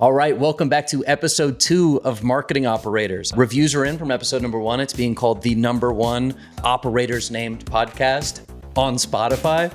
All right, welcome back to episode 2 of Marketing Operators. Reviews are in from episode number 1. It's being called the #1 Operators Named podcast on Spotify.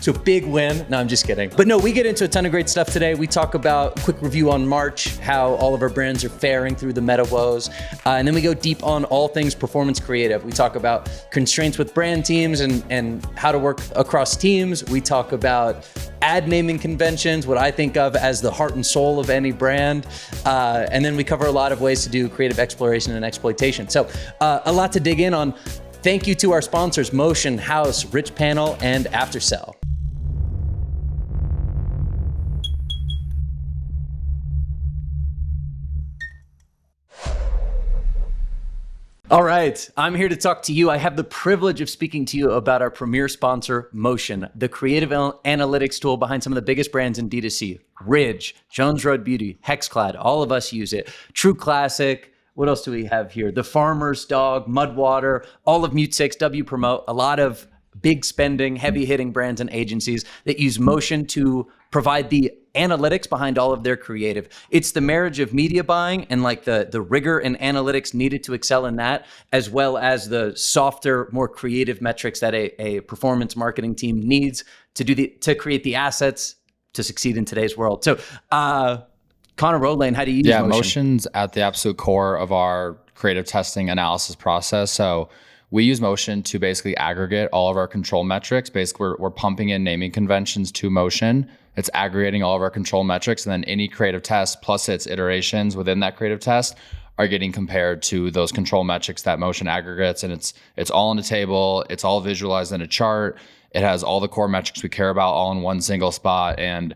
So big win. No, I'm just kidding. But no, we get into a ton of great stuff today. We talk about a quick review on March, how all of our brands are faring through the meta woes. And then we go deep on all things performance creative. We talk about constraints with brand teams and how to work across teams. We talk about ad naming conventions, what I think of as the heart and soul of any brand. And then we cover a lot of ways to do creative exploration and exploitation. So a lot to dig in on. Thank you to our sponsors, Motion, Haus, Richpanel, and Aftersell. All right, I'm here to talk to you. I have the privilege of speaking to you about our premier sponsor, Motion, the creative analytics tool behind some of the biggest brands in D2C. Ridge, Jones Road Beauty, Hexclad, all of us use it. True Classic. What else do we have here? The Farmer's Dog, Mudwater, all of Mute6, W Promote, a lot of big spending, heavy hitting brands and agencies that use Motion to provide the analytics behind all of their creative. It's the marriage of media buying and like the rigor and analytics needed to excel in that, as well as the softer, more creative metrics that a performance marketing team needs to create the assets to succeed in today's world. So, Connor Roadlane, how do you use Motion? Motion's at the absolute core of our creative testing analysis process. So we use Motion to basically aggregate all of our control metrics. Basically, we're pumping in naming conventions to Motion. It's aggregating all of our control metrics, and then any creative test plus its iterations within that creative test are getting compared to those control metrics that Motion aggregates. And it's all on the table. It's all visualized in a chart. It has all the core metrics we care about all in one single spot. And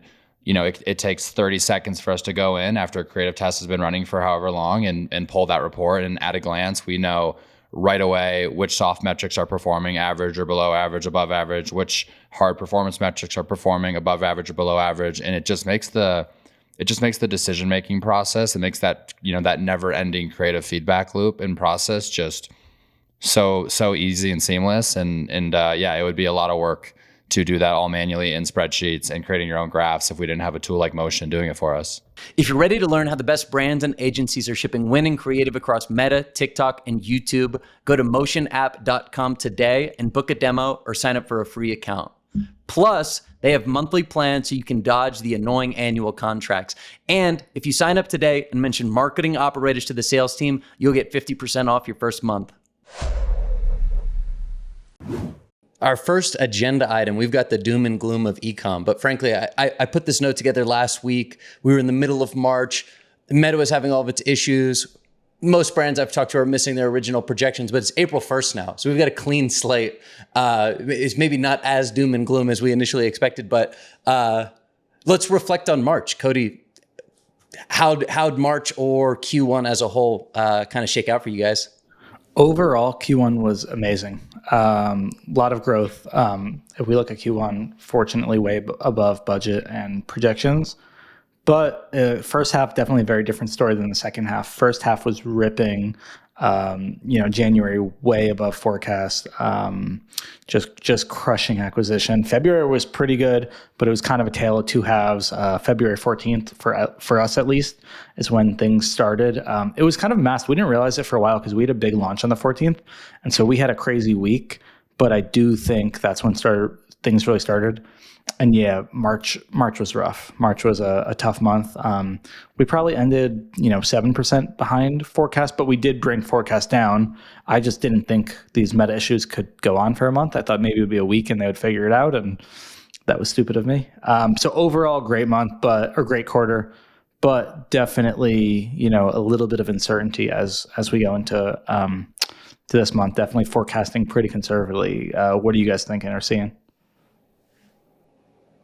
it takes 30 seconds for us to go in after a creative test has been running for however long and pull that report. And at a glance, we know right away which soft metrics are performing average or below average, above average, which hard performance metrics are performing above average or below average. And it just makes the decision-making process, it makes that, that never-ending creative feedback loop and process just so easy and seamless. And it would be a lot of work to do that all manually in spreadsheets and creating your own graphs if we didn't have a tool like Motion doing it for us. If you're ready to learn how the best brands and agencies are shipping winning creative across Meta, TikTok, and YouTube, go to motionapp.com today and book a demo or sign up for a free account. Plus, they have monthly plans so you can dodge the annoying annual contracts. And if you sign up today and mention Marketing Operators to the sales team, you'll get 50% off your first month. Our first agenda item, we've got the doom and gloom of e-com, but frankly, I put this note together last week. We were in the middle of March. Meta was having all of its issues. Most brands I've talked to are missing their original projections, but it's April 1st now. So we've got a clean slate. It's maybe not as doom and gloom as we initially expected, but let's reflect on March. Cody, how'd March or Q1 as a whole kind of shake out for you guys? Overall, Q1 was amazing. A lot of growth. If we look at Q1, fortunately way above budget and projections. But first half, definitely a very different story than the second half. First half was ripping. January way above forecast. Just crushing acquisition. February was pretty good, but it was kind of a tale of two halves. February 14th for us at least is when things started. It was kind of masked. We didn't realize it for a while because we had a big launch on the 14th, and so we had a crazy week. But I do think that's when things really started. And yeah, March was rough. March was a tough month. We probably ended, 7% behind forecast, but we did bring forecast down. I just didn't think these meta issues could go on for a month. I thought maybe it would be a week and they would figure it out, and that was stupid of me. So overall, great month, or great quarter, but definitely, a little bit of uncertainty as we go into to this month. Definitely forecasting pretty conservatively. What are you guys thinking or seeing?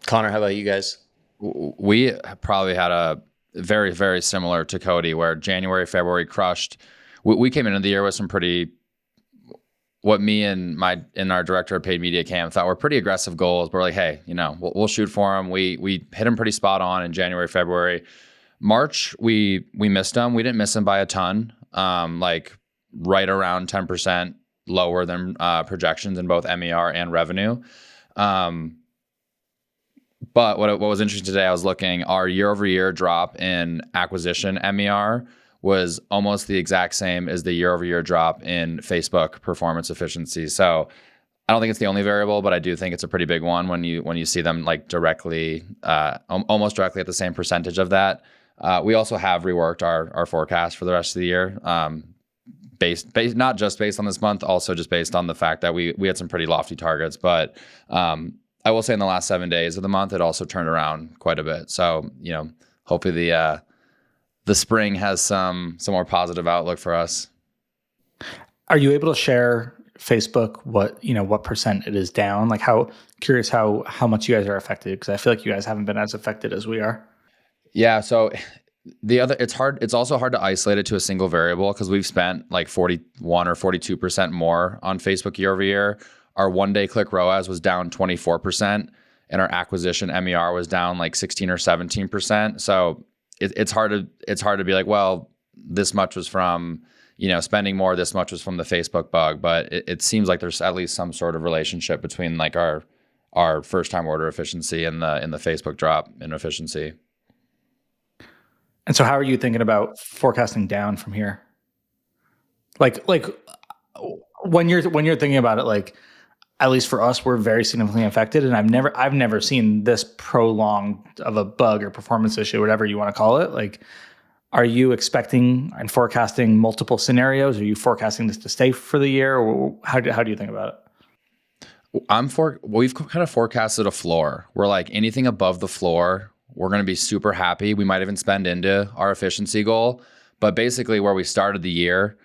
Connor, how about you guys? We probably had a very, very similar to Cody, where January, February crushed. We came into the year with some what me and our director of paid media, Cam, thought were pretty aggressive goals. But we're like, hey, we'll shoot for them. We hit them pretty spot on in January, February. March, we missed them. We didn't miss them by a ton, like right around 10% lower than projections in both MER and revenue. But what was interesting today, I was looking, our year over year drop in acquisition MER was almost the exact same as the year over year drop in Facebook performance efficiency. So I don't think it's the only variable, but I do think it's a pretty big one when you see them like directly, almost directly at the same percentage of that. We also have reworked our forecast for the rest of the year, based not just based on this month, also just based on the fact that we had some pretty lofty targets. But I will say in the last 7 days of the month, it also turned around quite a bit. So hopefully the spring has some more positive outlook for us. Are you able to share Facebook what percent it is down? Like how much you guys are affected? Because I feel like you guys haven't been as affected as we are. Yeah. So it's also hard to isolate it to a single variable because we've spent like 41 or 42% more on Facebook year over year. Our 1-day click ROAS was down 24%, and our acquisition MER was down like 16 or 17%. So it's hard to be like, well, this much was from spending more, this much was from the Facebook bug. But it seems like there's at least some sort of relationship between like our first time order efficiency and the Facebook drop in efficiency. And so how are you thinking about forecasting down from here? Like when you're thinking about it, like at least for us, we're very significantly affected, and I've never seen this prolonged of a bug or performance issue, whatever you want to call it. Like, are you expecting and forecasting multiple scenarios? Are you forecasting this to stay for the year, or how do you think about it? We've kind of forecasted a floor. We're like anything above the floor, we're going to be super happy. We might even spend into our efficiency goal. But basically where we started the year,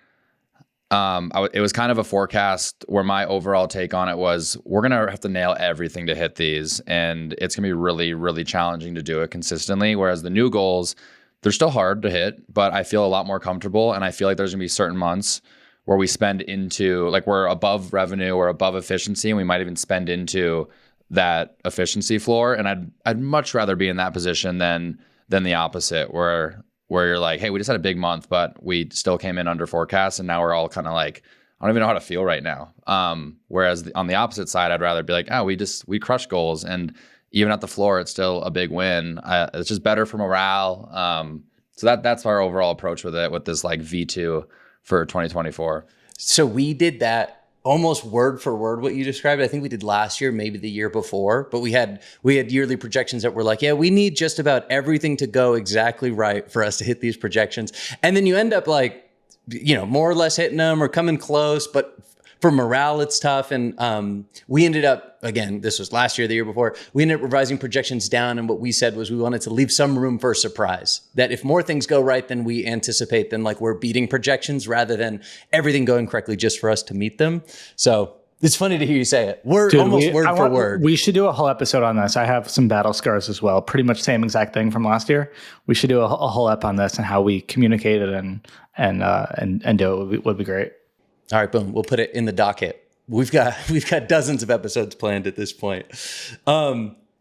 it was kind of a forecast where my overall take on it was we're going to have to nail everything to hit these. And it's going to be really, really challenging to do it consistently. Whereas the new goals, they're still hard to hit, but I feel a lot more comfortable. And I feel like there's going to be certain months where we spend into, like we're above revenue or above efficiency, and we might even spend into that efficiency floor. And I'd much rather be in that position than the opposite, where you're like, hey, we just had a big month, but we still came in under forecast, and now we're all kind of like, I don't even know how to feel right now. Whereas on the opposite side, I'd rather be like, oh, we crushed goals, and even at the floor, it's still a big win. It's just better for morale. So that's our overall approach with it, with this like V2 for 2024. So we did that almost word for word what you described. I think we did last year, maybe the year before, but we had yearly projections that were like, yeah, we need just about everything to go exactly right for us to hit these projections. And then you end up like, more or less hitting them or coming close, but for morale, it's tough. And we ended up, again, this was last year, the year before, we ended up revising projections down. And what we said was we wanted to leave some room for a surprise, that if more things go right than we anticipate, then like we're beating projections rather than everything going correctly just for us to meet them. So it's funny to hear you say it. Word for word. We should do a whole episode on this. I have some battle scars as well. Pretty much same exact thing from last year. We should do a whole ep on this and how we communicated and do it would be great. All right, boom. We'll put it in the docket. We've got dozens of episodes planned at this point.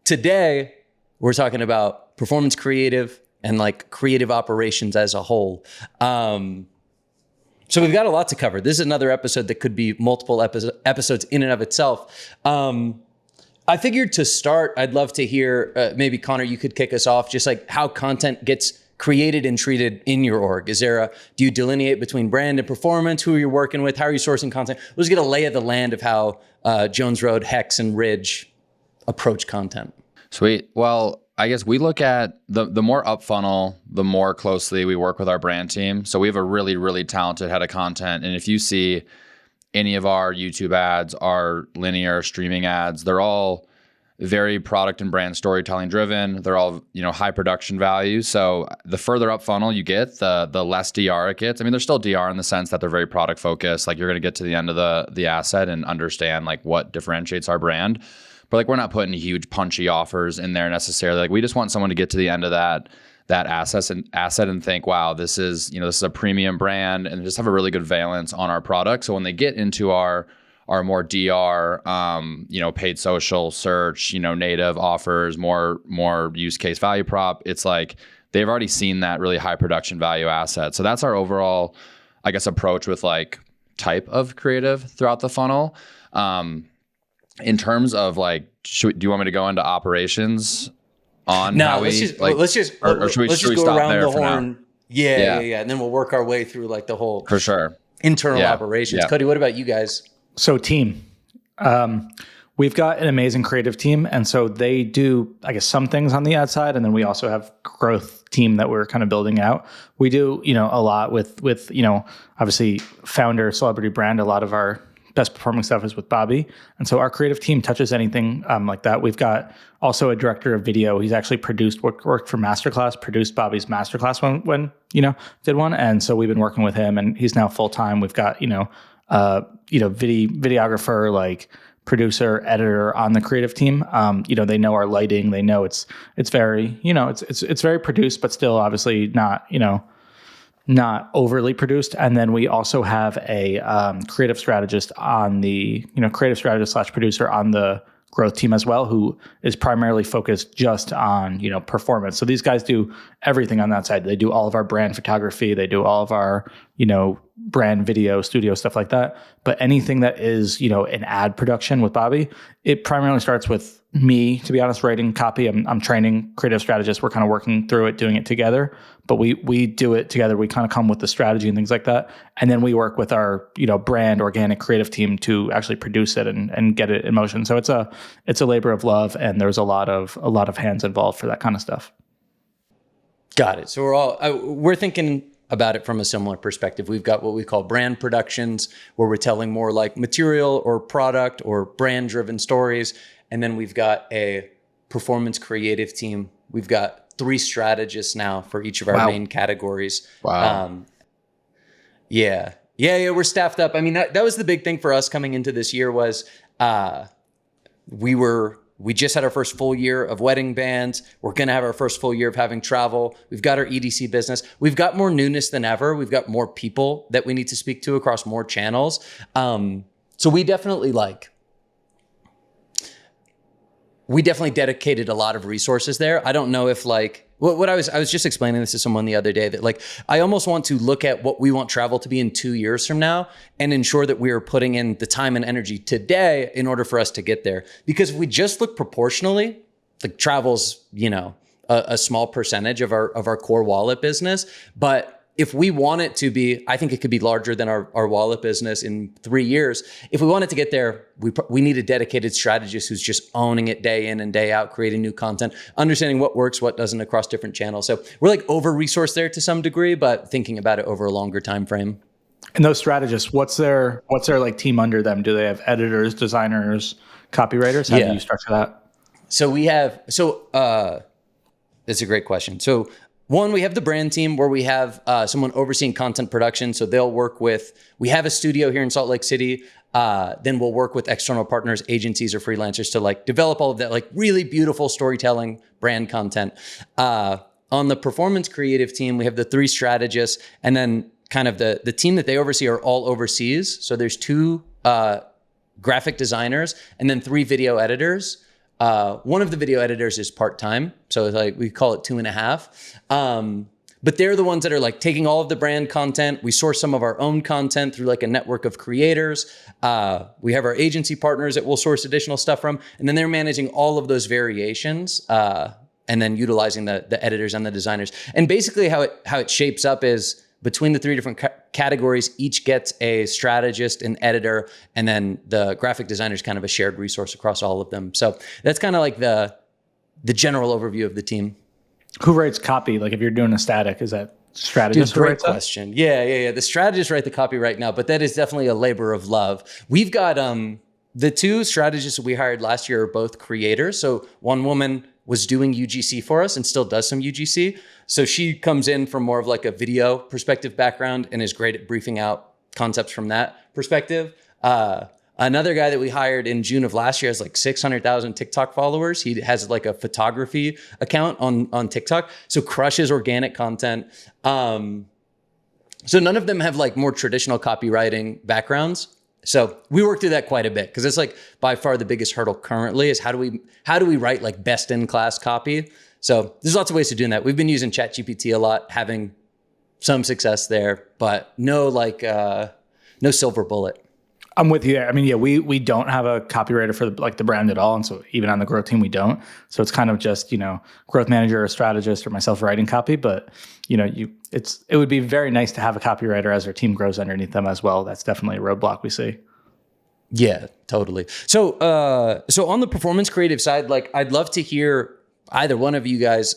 Today, we're talking about performance creative and like creative operations as a whole. So we've got a lot to cover. This is another episode that could be multiple episodes in and of itself. I figured to start, I'd love to hear, maybe Connor, you could kick us off, just like how content gets created and treated in your org. Do you delineate between brand and performance? Who are you working with? How are you sourcing content? Let's get a lay of the land of how Jones Road, Hex, and Ridge approach content. Sweet. Well, I guess we look at the more up funnel, the more closely we work with our brand team. So we have a really, really talented head of content. And if you see any of our YouTube ads, our linear streaming ads, they're all very product and brand storytelling driven. They're all, high production value. So the further up funnel you get, the less DR it gets. I mean, there's still DR in the sense that they're very product focused. Like you're going to get to the end of the asset and understand like what differentiates our brand. But like we're not putting huge punchy offers in there necessarily. Like we just want someone to get to the end of that asset and think, wow, this is a premium brand, and just have a really good valence on our product. So when they get into our more DR, paid social, search, native offers, more use case value prop, it's like they've already seen that really high production value asset. So that's our overall, I guess, approach with like type of creative throughout the funnel. In terms of like do you want me to go into operations on No, how let's we just like, let's just or should we go stop around there the for now? horn. Yeah. And then we'll work our way through like the whole For sure. internal Yeah. operations. Yeah. Cody, what about you guys? So team, we've got an amazing creative team. And so they do, I guess, some things on the ad side. And then we also have growth team that we're kind of building out. We do, a lot with, obviously founder, celebrity brand. A lot of our best performing stuff is with Bobby. And so our creative team touches anything like that. We've got also a director of video. He's actually worked for Masterclass, produced Bobby's Masterclass when did one. And so we've been working with him, and he's now full-time. We've got, videographer, like producer, editor on the creative team. They know our lighting. They know it's very, it's very produced, but still obviously not overly produced. And then we also have a creative strategist on the, creative strategist / producer on the growth team as well, who is primarily focused just on, performance. So these guys do everything on that side. They do all of our brand photography. They do all of our, brand video, studio, stuff like that. But anything that is, an ad production with Bobby, it primarily starts with me, to be honest, writing copy. I'm training creative strategists. We're kind of working through it, doing it together, but we do it together. We kind of come with the strategy and things like that. And then we work with our, brand organic creative team to actually produce it and get it in motion. So it's a labor of love, and there's a lot of hands involved for that kind of stuff. Got it. So we're thinking about it from a similar perspective. We've got what we call brand productions, where we're telling more like material or product or brand driven stories. And then we've got a performance creative team. We've got 3 strategists now for each of our main categories. Wow. Yeah, we're staffed up. I mean, that was the big thing for us coming into this year was we just had our first full year of wedding bands. We're going to have our first full year of having travel. We've got our EDC business. We've got more newness than ever. We've got more people that we need to speak to across more channels. So we definitely dedicated a lot of resources there. I don't know if what I was just explaining this to someone the other day that I almost want to look at what we want travel to be in 2 years from now and ensure that we are putting in the time and energy today in order for us to get there. Because if we just look proportionally, travel's, a small percentage of our core wallet business, but if we want it to be, I think it could be larger than our wallet business in 3 years. If we want it to get there, we need a dedicated strategist who's just owning it day in and day out, creating new content, understanding what works, what doesn't across different channels. So we're over-resourced there to some degree, but thinking about it over a longer time frame. And those strategists, what's their team under them? Do they have editors, designers, copywriters? How do you structure that? So that's a great question. So one, we have the brand team where we have someone overseeing content production. So they'll work we have a studio here in Salt Lake City. Then we'll work with external partners, agencies, or freelancers to develop all of that really beautiful storytelling brand content. On the performance creative team, we have the 3 strategists, and then kind of the team that they oversee are all overseas. So there's 2 graphic designers and then 3 video editors. One of the video editors is part-time, so we call it 2.5. But they're the ones that are taking all of the brand content. We source some of our own content through a network of creators. We have our agency partners that we'll source additional stuff from, and then they're managing all of those variations and then utilizing the editors and the designers. And basically how it shapes up is between the 3 different categories, each gets a strategist, an editor, and then the graphic designer is kind of a shared resource across all of them. So that's kind of the general overview of the team. Who writes copy? If you're doing a static, is that strategist? Dude, great question. Yeah. The strategists write the copy right now, but that is definitely a labor of love. We've got the 2 strategists that we hired last year are both creators. So one woman was doing UGC for us and still does some UGC. So she comes in from more of a video perspective background and is great at briefing out concepts from that perspective. Another guy that we hired in June of last year has 600,000 TikTok followers. He has a photography account on TikTok. So crushes organic content. So none of them have more traditional copywriting backgrounds. So we work through that quite a bit because it's by far the biggest hurdle currently is how do we write best in class copy. So there's lots of ways to do that. We've been using ChatGPT a lot, having some success there, but no silver bullet. I'm with you there. I mean, yeah, we don't have a copywriter for the brand at all, and so even on the growth team, we don't. So it's kind of just growth manager or strategist or myself writing copy. But it would be very nice to have a copywriter as our team grows underneath them as well. That's definitely a roadblock we see. Yeah, totally. So on the performance creative side, like I'd love to hear either one of you guys.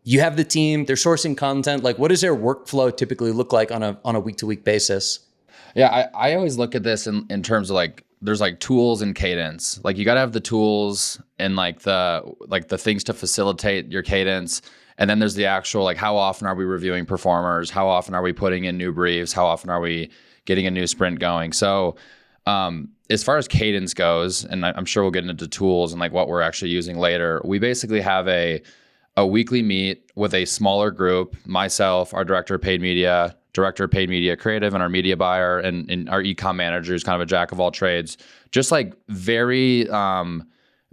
You have the team; they're sourcing content. Like, what does their workflow typically look like on a week-to-week basis? Yeah, I always look at this in terms of like there's like tools and cadence. Like you got to have the tools and like the things to facilitate your cadence. And then there's the actual like how often are we reviewing performers? How often are we putting in new briefs? How often are we getting a new sprint going? So as far as cadence goes, and I'm sure we'll get into tools and like what we're actually using later, we basically have a weekly meet with a smaller group, myself, our director of paid media creative, and our media buyer and our ecom manager who's kind of a jack of all trades. Just like very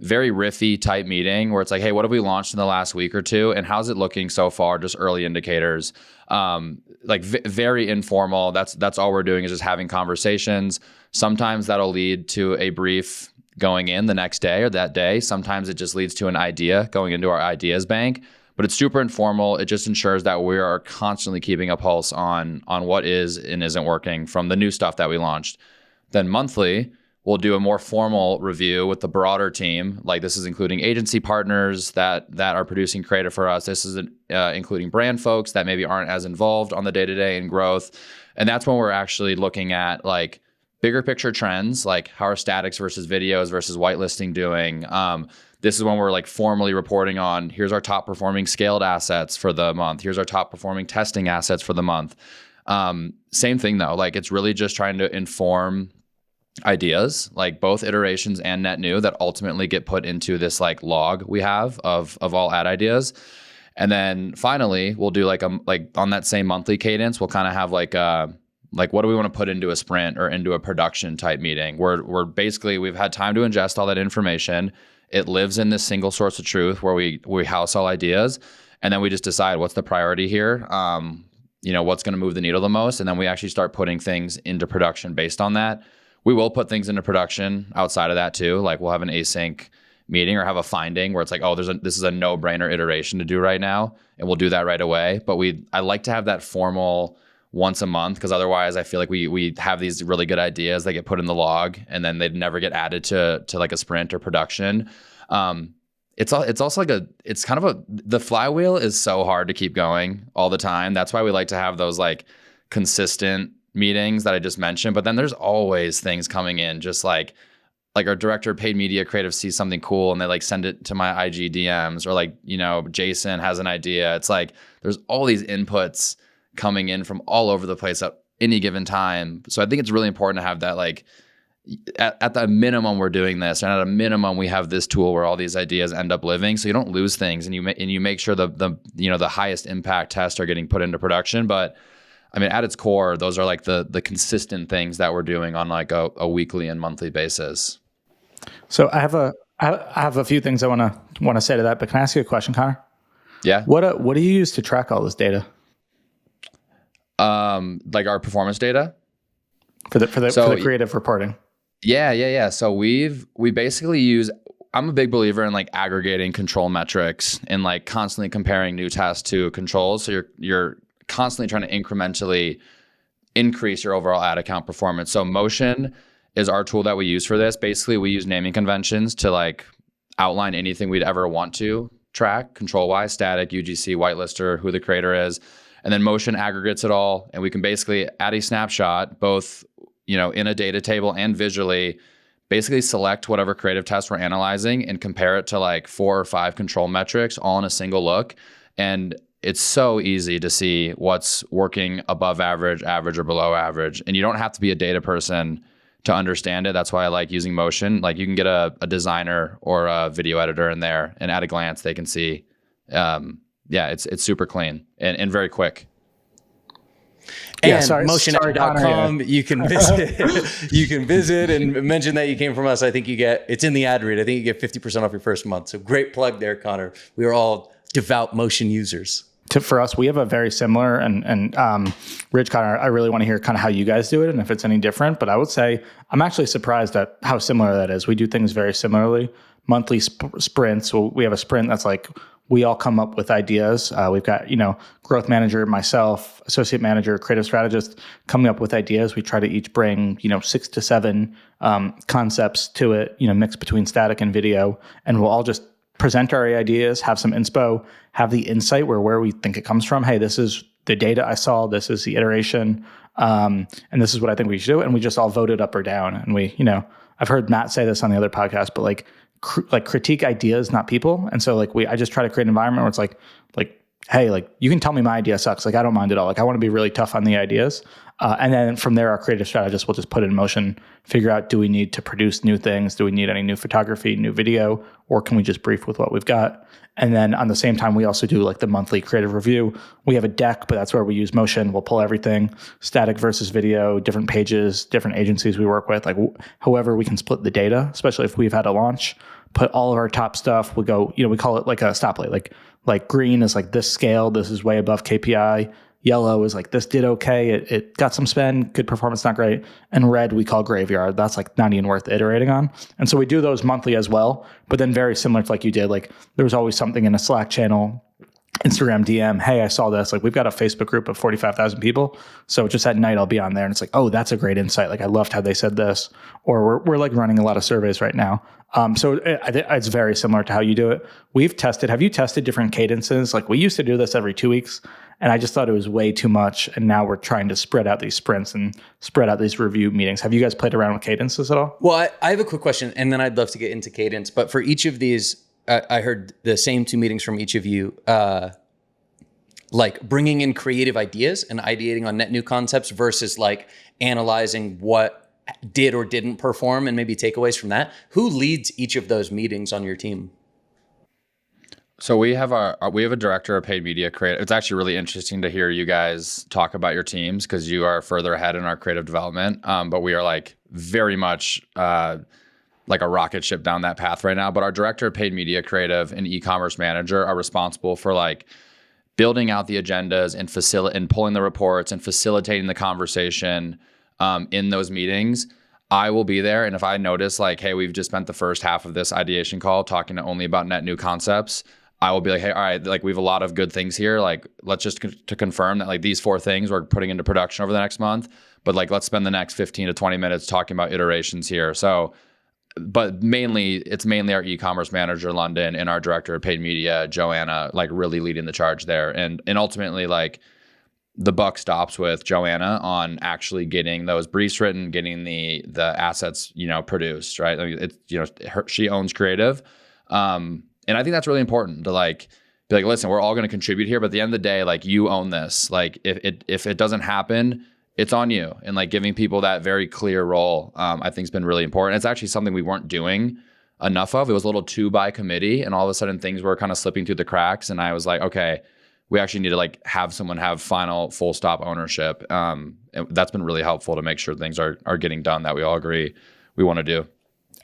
riffy type meeting where it's like, hey, what have we launched in the last week or two? And how's it looking so far? Just early indicators. Very informal. That's all we're doing is just having conversations. Sometimes that'll lead to a brief going in the next day or that day. Sometimes it just leads to an idea going into our ideas bank. But it's super informal. It just ensures that we are constantly keeping a pulse on what is and isn't working from the new stuff that we launched. Then monthly, we'll do a more formal review with the broader team. Like this is including agency partners that are producing creative for us. This is including brand folks that maybe aren't as involved on the day-to-day in growth. And that's when we're actually looking at like bigger picture trends, like how are statics versus videos versus whitelisting doing? This is when we're like formally reporting on, here's our top performing scaled assets for the month. Here's our top performing testing assets for the month. Same thing though, like it's really just trying to inform ideas, like both iterations and net new that ultimately get put into this like log we have of all ad ideas. And then finally we'll do like on that same monthly cadence, we'll kind of have like what do we want to put into a sprint or into a production type meeting where basically we've had time to ingest all that information. It lives in this single source of truth where we house all ideas, and then we just decide what's the priority here, what's going to move the needle the most, and then we actually start putting things into production based on that. We will put things into production outside of that too. Like we'll have an async meeting or have a finding where it's like, oh, this is a no-brainer iteration to do right now, and we'll do that right away. But I like to have that formal once a month because otherwise I feel like we have these really good ideas that get put in the log and then they'd never get added to like a sprint or production. It's also like the flywheel is so hard to keep going all the time. That's why we like to have those like consistent meetings that I just mentioned. But then there's always things coming in, just like our director of paid media creative sees something cool and they like send it to my IG DMs, or like, Jason has an idea. It's like there's all these inputs coming in from all over the place at any given time. So I think it's really important to have that, like at the minimum we're doing this, and at a minimum we have this tool where all these ideas end up living, so you don't lose things, and you make sure the highest impact tests are getting put into production. But I mean, at its core, those are like the consistent things that we're doing on like a weekly and monthly basis. So I have a few things I want to say to that, but can I ask you a question, Connor? Yeah. What do you use to track all this data? Like our performance data for the creative reporting. Yeah. So we basically use, I'm a big believer in like aggregating control metrics and like constantly comparing new tests to controls. So you're constantly trying to incrementally increase your overall ad account performance. So Motion is our tool that we use for this. Basically, we use naming conventions to like outline anything we'd ever want to track, control-wise, static, UGC, whitelister, who the creator is. And then Motion aggregates it all, and we can basically add a snapshot, both in a data table and visually, basically select whatever creative test we're analyzing and compare it to like 4 or 5 control metrics all in a single look. And it's so easy to see what's working above average, average, or below average. And you don't have to be a data person to understand it. That's why I like using Motion. Like you can get a designer or a video editor in there, and at a glance they can see. It's super clean and very quick. And motion.com, you can visit and mention that you came from us. I think it's in the ad read. I think you get 50% off your first month. So great plug there, Connor. We are all devout Motion users. for us, we have a very similar and Rich, I really want to hear kind of how you guys do it and if it's any different. But I would say I'm actually surprised at how similar that is. We do things very similarly. Monthly sprints. So we have a sprint that's like we all come up with ideas. We've got growth manager, myself, associate manager, creative strategist coming up with ideas. We try to each bring 6 to 7 concepts to it. Mixed between static and video, and we'll all just present our ideas, have some inspo, have the insight where we think it comes from. Hey, this is the data I saw. This is the iteration, and this is what I think we should do. And we just all voted up or down. And we, I've heard Matt say this on the other podcast, but like critique ideas, not people. And so I just try to create an environment where it's like, hey, you can tell me my idea sucks. I don't mind at all. I want to be really tough on the ideas. And then from there, our creative strategist will just put it in motion, figure out, do we need to produce new things? Do we need any new photography, new video, or can we just brief with what we've got? And then on the same time, we also do the monthly creative review. We have a deck, but that's where we use motion. We'll pull everything, static versus video, different pages, different agencies we work with, however we can split the data, especially if we've had a launch, put all of our top stuff. We go, we call it like a stoplight, like green is this scale. This is way above KPI. Yellow is this did okay. It got some spend, good performance, not great. And red we call graveyard. That's not even worth iterating on. And so we do those monthly as well, but then very similar to you did, there was always something in a Slack channel, Instagram DM, hey, I saw this. We've got a Facebook group of 45,000 people. So just at night I'll be on there and it's oh, that's a great insight. I loved how they said this. Or we're running a lot of surveys right now. So it's very similar to how you do it. Have you tested different cadences? We used to do this every 2 weeks and I just thought it was way too much. And now we're trying to spread out these sprints and spread out these review meetings. Have you guys played around with cadences at all? Well, I have a quick question and then I'd love to get into cadence. But for each of these, I heard the same 2 meetings from each of you, bringing in creative ideas and ideating on net new concepts versus analyzing what did or didn't perform and maybe takeaways from that. Who leads each of those meetings on your team? So we have a director of paid media creative. It's actually really interesting to hear you guys talk about your teams because you are further ahead in our creative development. But we are very much a rocket ship down that path right now. But our director of paid media creative and e-commerce manager are responsible for building out the agendas and pulling the reports and facilitating the conversation in those meetings. I will be there. And if I notice hey, we've just spent the first half of this ideation call talking only about net new concepts, I will be hey, all right, we have a lot of good things here. Let's just to confirm that these 4 things we're putting into production over the next month. But let's spend the next 15 to 20 minutes talking about iterations here. So, but it's mainly our e-commerce manager, London, and our director of paid media, Joanna, really leading the charge there. And ultimately, the buck stops with Joanna on actually getting those briefs written, getting the assets, produced, right? She owns creative. And I think that's really important to be listen, we're all going to contribute here, but at the end of the day, you own this. If it doesn't happen, it's on you. And giving people that very clear role, I think has been really important. It's actually something we weren't doing enough of. It was a little too by committee, and all of a sudden things were kind of slipping through the cracks. And I was okay, we actually need to have someone have final full stop ownership. And that's been really helpful to make sure things are getting done that we all agree we want to do.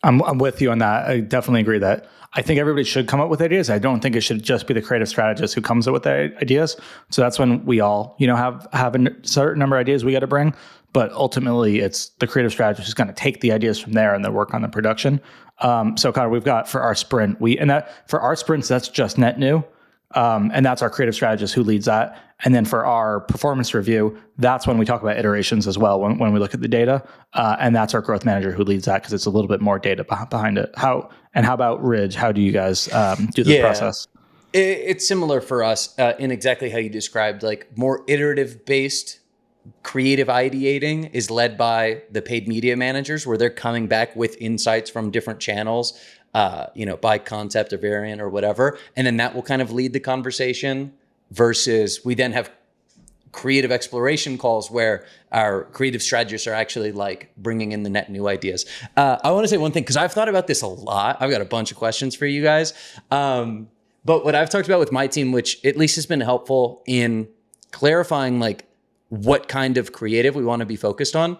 I'm with you on that. I definitely agree that I think everybody should come up with ideas. I don't think it should just be the creative strategist who comes up with the ideas. So that's when we all, have a certain number of ideas we got to bring. But ultimately, it's the creative strategist who's going to take the ideas from there and then work on the production. So Connor, we've got for our sprint, for our sprints, that's just net new. And that's our creative strategist who leads that. And then for our performance review, that's when we talk about iterations as well, when we look at the data. And that's our growth manager who leads that because it's a little bit more data behind it. How about Ridge? How do you guys do this process? It's similar for us in exactly how you described, more iterative based creative ideating is led by the paid media managers where they're coming back with insights from different channels, by concept or variant or whatever. And then that will kind of lead the conversation versus we then have creative exploration calls where our creative strategists are actually bringing in the net new ideas. I want to say one thing, because I've thought about this a lot. I've got a bunch of questions for you guys. But what I've talked about with my team, which at least has been helpful in clarifying what kind of creative we want to be focused on,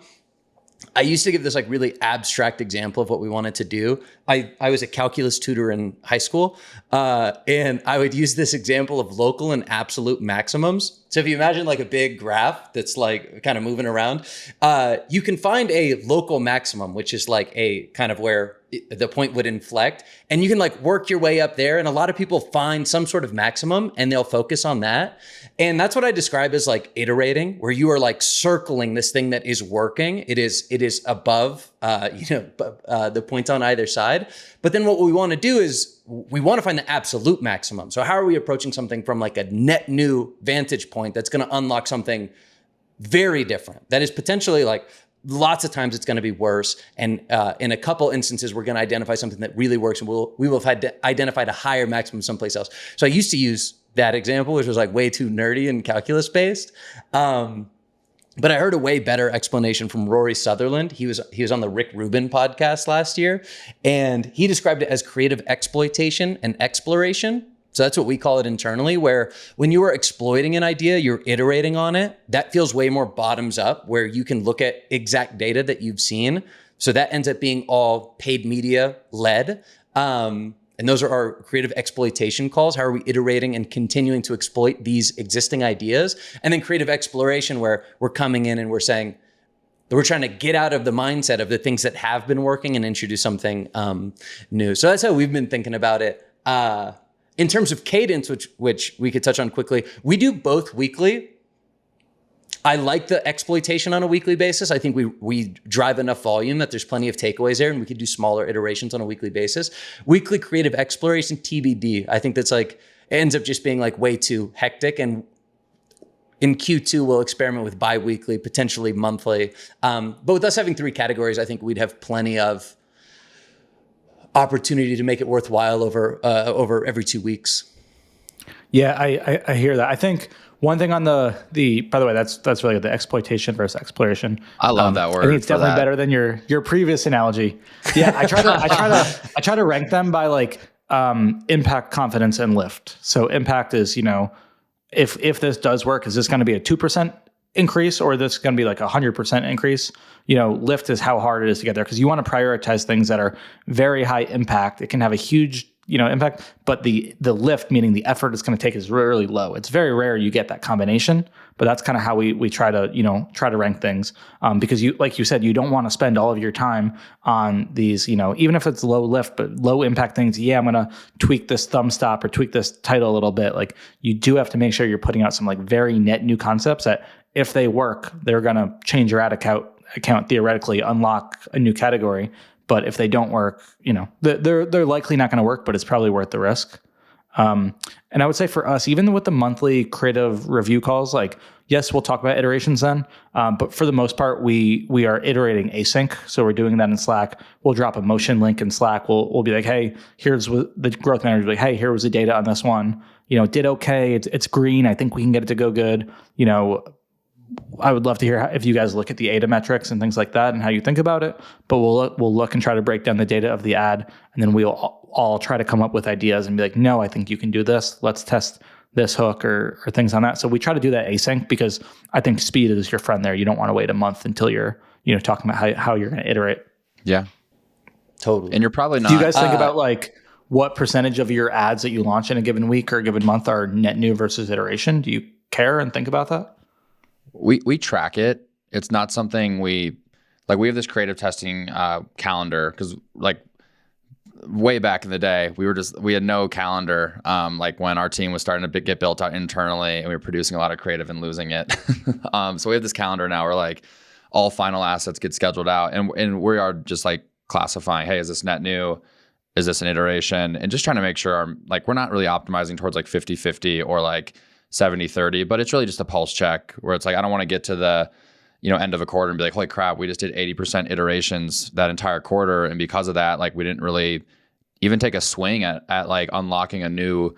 I used to give this like really abstract example of what we wanted to do. I was a calculus tutor in high school, and I would use this example of local and absolute maximums. So if you imagine like a big graph that's like kind of moving around, you can find a local maximum, which is like a kind of where the point would inflect, and you can like work your way up there. And a lot of people find some sort of maximum and they'll focus on that. And that's what I describe as like iterating, where you are like circling this thing that is working. It is above, the points on either side. But then what we want to do is we want to find the absolute maximum. So how are we approaching something from like a net new vantage point that's going to unlock something very different that is potentially like lots of times it's going to be worse. And in a couple instances, we're going to identify something that really works, and we will have identified a higher maximum someplace else. So I used to use that example, which was like way too nerdy and calculus based. But I heard a way better explanation from Rory Sutherland. He was on the Rick Rubin podcast last year, and he described it as creative exploitation and exploration. So that's what we call it internally, where when you are exploiting an idea, you're iterating on it. That feels way more bottoms up, where you can look at exact data that you've seen. So that ends up being all paid media led. And those are our creative exploitation calls. How are we iterating and continuing to exploit these existing ideas? And then creative exploration, where we're coming in and we're saying that we're trying to get out of the mindset of the things that have been working and introduce something new. So that's how we've been thinking about it. In terms of cadence, which we could touch on quickly, we do both weekly. I like the exploitation on a weekly basis. I think we drive enough volume that there's plenty of takeaways there, and we could do smaller iterations on a weekly basis. Weekly creative exploration, TBD. I think that's like, it ends up just being like way too hectic. And in Q2, we'll experiment with bi-weekly, potentially monthly. But with us having 3 categories, I think we'd have plenty of opportunity to make it worthwhile over every 2 weeks. Yeah, I hear that. I think one thing on the by the way, that's really good, the exploitation versus exploration. I love that word. I think it's definitely better than your previous analogy. Yeah, I try to rank them by like impact, confidence, and lift. So impact is, if this does work, is this going to be a 2% increase, or this is going to be like 100% increase? Lift is how hard it is to get there, because you want to prioritize things that are very high impact. It can have a huge impact, but the lift, meaning the effort it's going to take, is really low. It's very rare you get that combination, but that's kind of how we try to rank things, because like you said, you don't want to spend all of your time on these, even if it's low lift but low impact things. Yeah, I'm going to tweak this thumb stop or tweak this title a little bit. Like, you do have to make sure you're putting out some like very net new concepts that, if they work, they're going to change your ad account, theoretically unlock a new category. But if they don't work, they're likely not going to work, but it's probably worth the risk. And I would say for us, even with the monthly creative review calls, like, yes, we'll talk about iterations then, but for the most part, we are iterating async. So we're doing that in Slack. We'll drop a motion link in Slack. We'll be like, hey, here's what the growth manager will be like, hey, here was the data on this one. Did okay. It's green. I think we can get it to go good. I would love to hear if you guys look at the ADA metrics and things like that and how you think about it. But we'll look and try to break down the data of the ad, and then we'll all try to come up with ideas and be like, no, I think you can do this. Let's test this hook or things on that. So we try to do that async, because I think speed is your friend there. You don't want to wait a month until you're talking about how you're going to iterate. Yeah, totally. And you're probably not. Do you guys think about like what percentage of your ads that you launch in a given week or a given month are net new versus iteration? Do you care and think about that? We track it. It's not something we have this creative testing calendar, because like way back in the day, we had no calendar. Like when our team was starting to get built out internally, and we were producing a lot of creative and losing it. So we have this calendar now where like all final assets get scheduled out, and we are just like classifying, hey, is this net new? Is this an iteration? And just trying to make sure we're not really optimizing towards like 50-50 or like 70-30, but it's really just a pulse check, where it's like, I don't want to get to the end of a quarter and be like, holy crap, we just did 80% iterations that entire quarter, and because of that, like, we didn't really even take a swing at like unlocking a new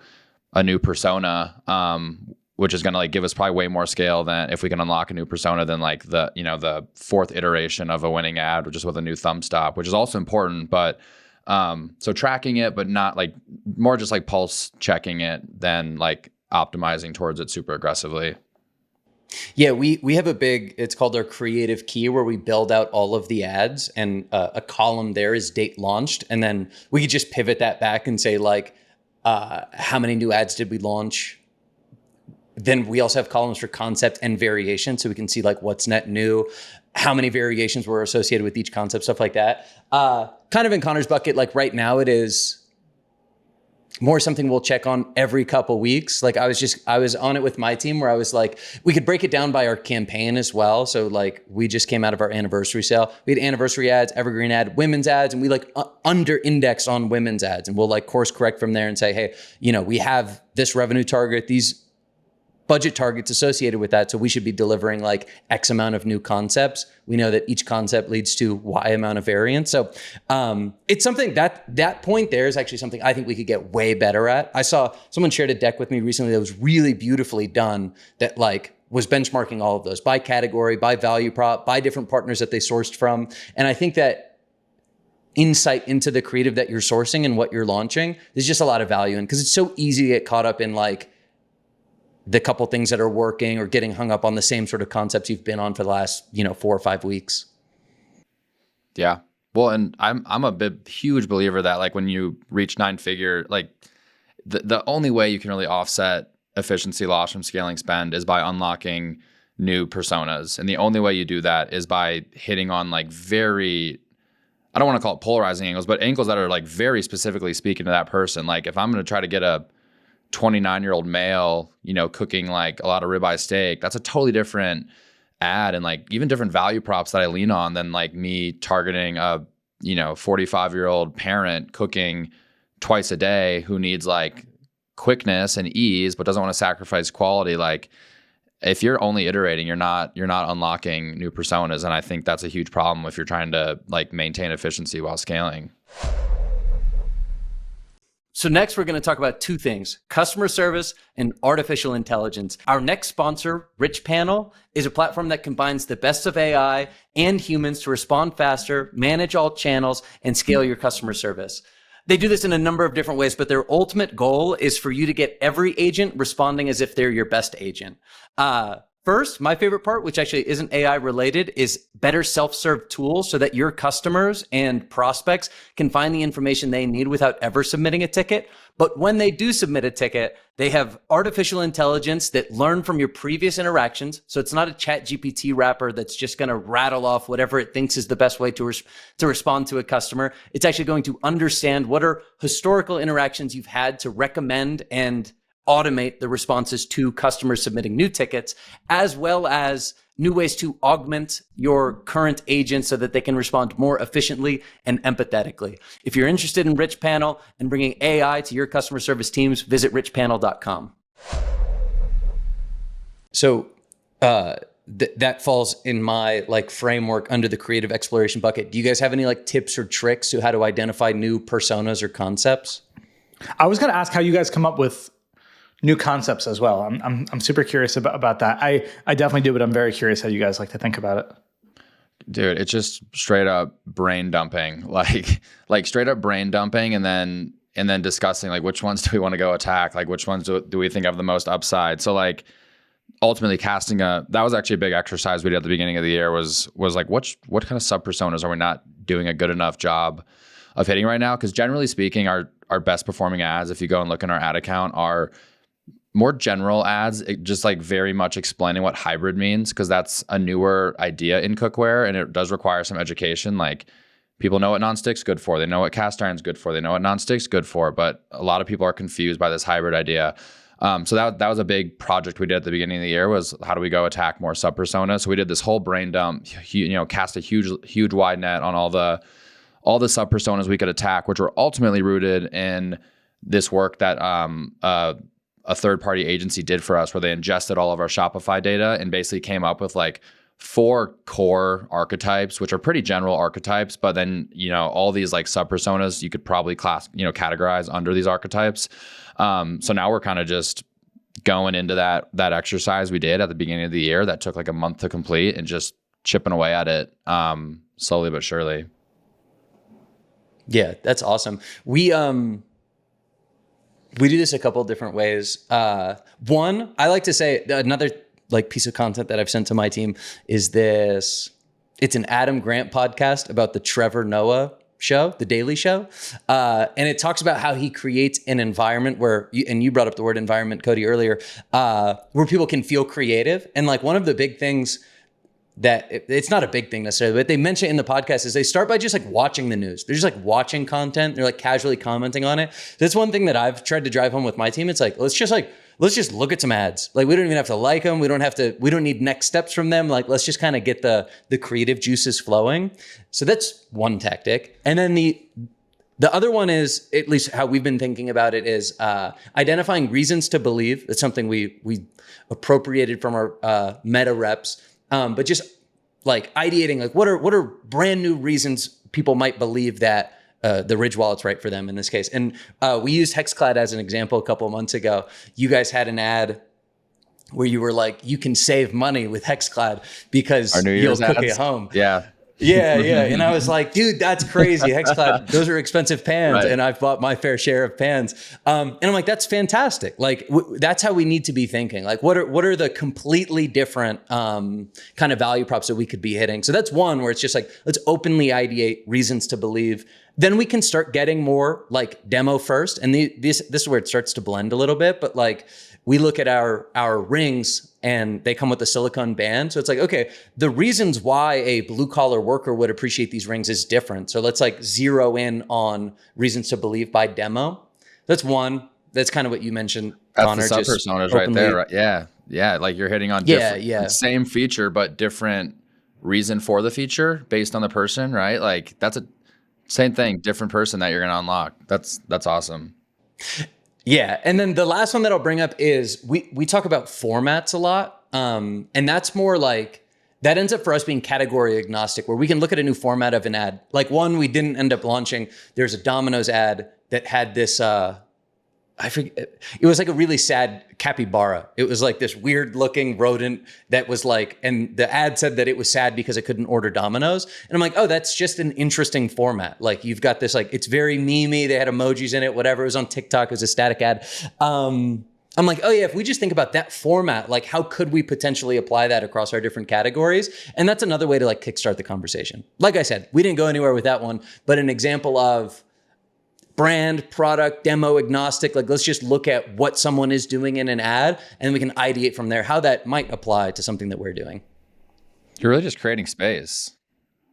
persona, which is going to like give us probably way more scale than if we can unlock a new persona than like the the 4th iteration of a winning ad, which is with a new thumb stop, which is also important. But so tracking it, but not like, more just like pulse checking it than like optimizing towards it super aggressively. Yeah, we have a big, it's called our creative key, where we build out all of the ads, and a column there is date launched. And then we could just pivot that back and say like, how many new ads did we launch? Then we also have columns for concept and variation. So we can see like what's net new, how many variations were associated with each concept, stuff like that. Kind of in Connor's bucket, like right now it is more something we'll check on every couple weeks. Like I was on it with my team where I was like, we could break it down by our campaign as well. So like we just came out of our anniversary sale. We had anniversary ads, evergreen ad, women's ads, and we like under index on women's ads. And we'll like course correct from there and say, hey, we have this revenue target, these budget targets associated with that. So we should be delivering like X amount of new concepts. We know that each concept leads to Y amount of variance. So it's something that point there is actually something I think we could get way better at. I saw someone shared a deck with me recently that was really beautifully done that like was benchmarking all of those by category, by value prop, by different partners that they sourced from. And I think that insight into the creative that you're sourcing and what you're launching, there's just a lot of value in, because it's so easy to get caught up in like the couple things that are working or getting hung up on the same sort of concepts you've been on for the last, 4 or 5 weeks. Yeah. Well, and I'm a huge believer that like when you reach 9-figure, like the only way you can really offset efficiency loss from scaling spend is by unlocking new personas. And the only way you do that is by hitting on like very, I don't want to call it polarizing angles, but angles that are like very specifically speaking to that person. Like if I'm going to try to get a 29-year-old male, cooking like a lot of ribeye steak, that's a totally different ad and like even different value props that I lean on than like me targeting a, 45-year-old parent cooking twice a day who needs like quickness and ease, but doesn't want to sacrifice quality. Like if you're only iterating, you're not unlocking new personas. And I think that's a huge problem if you're trying to like maintain efficiency while scaling. So next, we're going to talk about two things: customer service and artificial intelligence. Our next sponsor, Richpanel, is a platform that combines the best of AI and humans to respond faster, manage all channels, and scale your customer service. They do this in a number of different ways, but their ultimate goal is for you to get every agent responding as if they're your best agent. First, my favorite part, which actually isn't AI related, is better self-serve tools so that your customers and prospects can find the information they need without ever submitting a ticket. But when they do submit a ticket, they have artificial intelligence that learn from your previous interactions. So it's not a ChatGPT wrapper that's just going to rattle off whatever it thinks is the best way to respond to a customer. It's actually going to understand what are historical interactions you've had to recommend and automate the responses to customers submitting new tickets, as well as new ways to augment your current agents so that they can respond more efficiently and empathetically. If you're interested in Richpanel and bringing AI to your customer service teams, visit richpanel.com. So that falls in my like framework under the creative exploration bucket. Do you guys have any like tips or tricks to how to identify new personas or concepts? I was going to ask how you guys come up with new concepts as well. I'm super curious about that. I definitely do, but I'm very curious how you guys like to think about it. Dude, it's just straight up brain dumping, like straight up brain dumping, and then discussing like which ones do we want to go attack, like which ones do we think have the most upside. So like ultimately casting that was actually a big exercise we did at the beginning of the year was like what kind of sub personas are we not doing a good enough job of hitting right now? Because generally speaking, our best performing ads, if you go and look in our ad account, are more general ads, just like very much explaining what hybrid means, because that's a newer idea in cookware and it does require some education. Like people know what nonstick's good for, they know what cast iron's good for, they know what nonstick's good for, but a lot of people are confused by this hybrid idea. So that was a big project we did at the beginning of the year, was how do we go attack more sub personas? So we did this whole brain dump, cast a huge wide net on all the sub personas we could attack, which were ultimately rooted in this work that a third-party agency did for us, where they ingested all of our Shopify data and basically came up with like 4 core archetypes, which are pretty general archetypes, but then, all these like sub-personas you could probably categorize under these archetypes. So now we're kind of just going into that exercise we did at the beginning of the year that took like a month to complete and just chipping away at it slowly but surely. Yeah, that's awesome. We do this a couple of different ways. One, I like to say another like piece of content that I've sent to my team is this. It's an Adam Grant podcast about the Trevor Noah show, The Daily Show. And it talks about how he creates an environment where, and you brought up the word environment, Cody, earlier, where people can feel creative. And like one of the big things that it's not a big thing necessarily, but they mention in the podcast is they start by just like watching the news. They're just like watching content. They're like casually commenting on it. That's one thing that I've tried to drive home with my team. It's like, let's just look at some ads. Like we don't even have to like them. We don't need next steps from them. Like, let's just kind of get the creative juices flowing. So that's one tactic. And then the other one is, at least how we've been thinking about it, is identifying reasons to believe. That's something we appropriated from our meta reps. But just like ideating, like what are brand new reasons people might believe that the Ridge wallet's right for them in this case. And we used Hexclad as an example a couple of months ago. You guys had an ad where you were like, you can save money with Hexclad because you'll cook at home. Yeah. Yeah. And I was like, dude, that's crazy. Hexclad, those are expensive pans. Right. And I've bought my fair share of pans. And I'm like, that's fantastic. Like, that's how we need to be thinking. Like, what are the completely different kind of value props that we could be hitting? So that's one where it's just like, let's openly ideate reasons to believe. Then we can start getting more like demo first. And this is where it starts to blend a little bit. But like, we look at our rings and they come with a silicone band. So it's like, okay, the reasons why a blue collar worker would appreciate these rings is different. So let's like zero in on reasons to believe by demo. That's one. That's kind of what you mentioned, Connor. That's the sub-personas right there. Right? Yeah. Yeah. Like you're hitting on different, same feature, but different reason for the feature based on the person, right? Like that's a same thing, different person that you're going to unlock. That's awesome. Yeah. And then the last one that I'll bring up is we talk about formats a lot. And that's more like, that ends up for us being category agnostic, where we can look at a new format of an ad. Like one we didn't end up launching. There's a Domino's ad that had this, I forget, it was like a really sad capybara. It was like this weird looking rodent that was like, and the ad said that it was sad because it couldn't order Domino's. And I'm like, oh, that's just an interesting format. Like you've got this, like, it's very memey. They had emojis in it, whatever. It was on TikTok. It was a static ad. I'm like, oh yeah, if we just think about that format, like how could we potentially apply that across our different categories? And that's another way to like kickstart the conversation. Like I said, we didn't go anywhere with that one, but an example of brand, product, demo agnostic. Like let's just look at what someone is doing in an ad and we can ideate from there how that might apply to something that we're doing. You're really just creating space,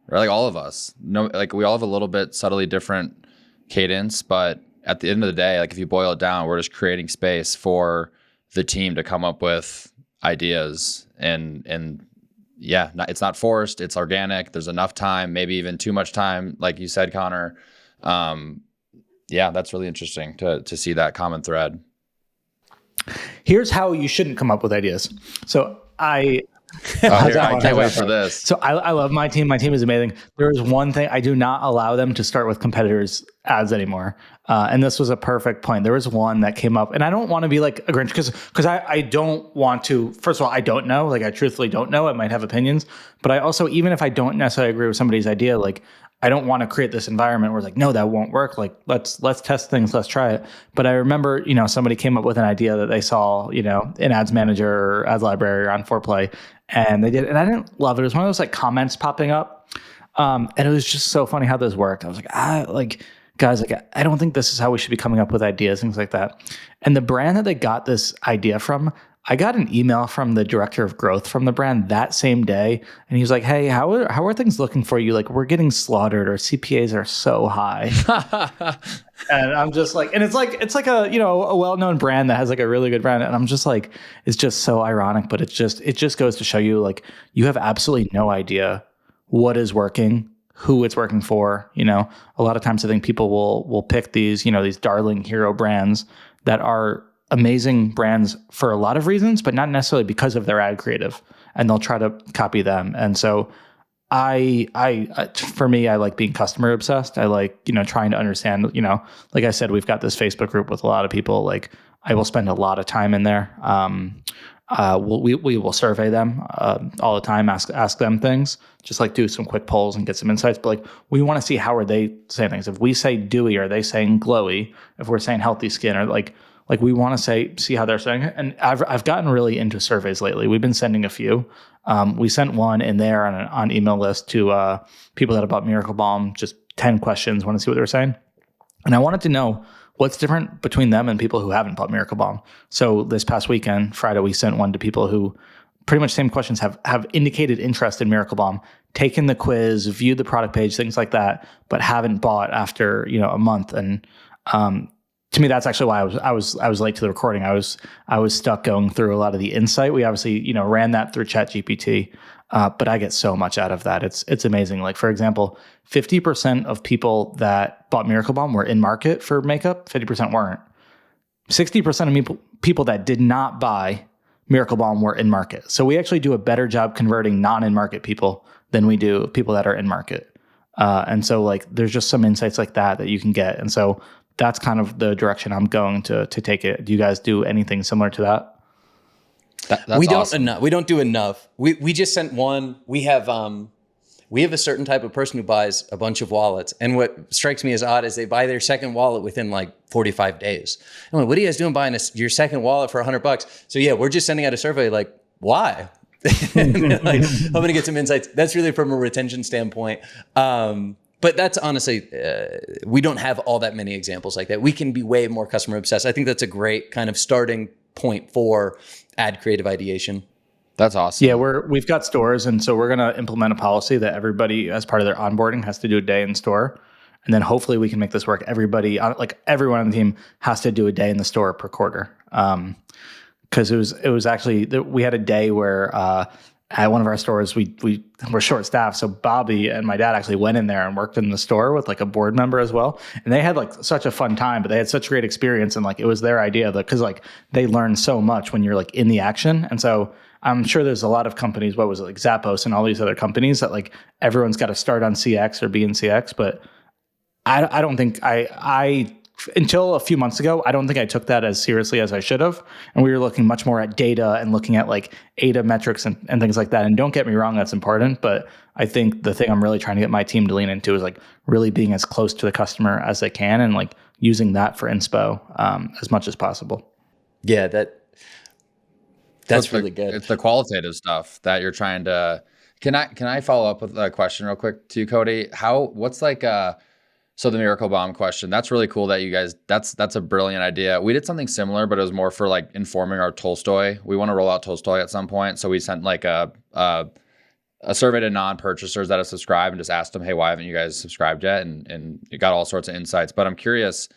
right? Like all of us, like we all have a little bit subtly different cadence, but at the end of the day, like if you boil it down, we're just creating space for the team to come up with ideas and yeah, it's not forced, it's organic. There's enough time, maybe even too much time. Like you said, Connor, yeah, that's really interesting to see that common thread. Here's how you shouldn't come up with ideas. So I can't wait for this. So I love my team. My team is amazing. There is one thing I do not allow them to start with competitors' ads anymore. And this was a perfect point. There was one that came up, and I don't want to be like a Grinch because I don't want to. First of all, I don't know. Like I truthfully don't know. I might have opinions, but I also, even if I don't necessarily agree with somebody's idea, like I don't want to create this environment where it's like, no, that won't work. Like let's test things, let's try it. But I remember, somebody came up with an idea that they saw, in Ads Manager or Ads Library or on 4Play, and they did, and I didn't love it. It was one of those like comments popping up, and it was just so funny how this worked. I was like, guys, like I don't think this is how we should be coming up with ideas, things like that. And the brand that they got this idea from, I got an email from the director of growth from the brand that same day. And he was like, hey, how are things looking for you? Like, we're getting slaughtered. Our CPAs are so high. And I'm just like, and it's like a, a well-known brand that has like a really good brand. And I'm just like, it's just so ironic, but it just goes to show you, like, you have absolutely no idea what is working, who it's working for. A lot of times I think people will pick these, these darling hero brands that are amazing brands for a lot of reasons, but not necessarily because of their ad creative, and they'll try to copy them. And so for me, I like being customer obsessed. I like, trying to understand, like I said, we've got this Facebook group with a lot of people. Like I will spend a lot of time in there. We will survey them all the time, ask them things, just like do some quick polls and get some insights. But like, we want to see how are they saying things. If we say dewy, are they saying glowy? If we're saying healthy skin, or like, like we want to see how they're saying it. And I've gotten really into surveys lately. We've been sending a few. We sent one in there on email list to people that have bought Miracle Balm, just 10 questions, want to see what they're saying. And I wanted to know what's different between them and people who haven't bought Miracle Balm. So this past weekend, Friday, we sent one to people who pretty much same questions, have indicated interest in Miracle Balm, taken the quiz, viewed the product page, things like that, but haven't bought after a month. And to me, that's actually why I was late to the recording. I was stuck going through a lot of the insight. We obviously ran that through ChatGPT, but I get so much out of that. It's amazing. Like for example, 50% of people that bought Miracle Balm were in market for makeup. 50% weren't. 60% of people that did not buy Miracle Balm were in market. So we actually do a better job converting non-in-market people than we do people that are in market. And so like there's just some insights like that you can get. And so that's kind of the direction I'm going to take it. Do you guys do anything similar to that? We don't awesome. enough. We don't do enough. We just sent one. We have a certain type of person who buys a bunch of wallets. And what strikes me as odd is they buy their second wallet within like 45 days. I'm like, what are you guys doing buying your second wallet for $100? So yeah, we're just sending out a survey like, why? Like, I'm going to get some insights. That's really from a retention standpoint. But that's honestly, we don't have all that many examples like that. We can be way more customer obsessed. I think that's a great kind of starting point for ad creative ideation. That's awesome. Yeah, we've got stores, and so we're going to implement a policy that everybody, as part of their onboarding, has to do a day in store, and then hopefully we can make this work. Everybody, like everyone on the team, has to do a day in the store per quarter. Because it was actually we had a day where at one of our stores we were short staffed, so Bobby and my dad actually went in there and worked in the store with like a board member as well, and they had like such a fun time. But they had such great experience, and like it was their idea because like they learn so much when you're like in the action, and so. I'm sure there's a lot of companies, what was it, like Zappos and all these other companies that like everyone's got to start on CX or be in CX. But I don't think I until a few months ago, I don't think I took that as seriously as I should have. And we were looking much more at data and looking at like ADA metrics and things like that. And don't get me wrong, that's important. But I think the thing I'm really trying to get my team to lean into is like really being as close to the customer as they can and like using that for inspo as much as possible. Yeah, that's really good. It's the qualitative stuff that you're trying to. Can I follow up with a question real quick to you, Cody? What's like so the Miracle Balm question? That's really cool that you guys. That's a brilliant idea. We did something similar, but it was more for like informing our Tolstoy. We want to roll out Tolstoy at some point, so we sent like a survey to non-purchasers that have subscribed and just asked them, hey, why haven't you guys subscribed yet? And you got all sorts of insights. But I'm curious,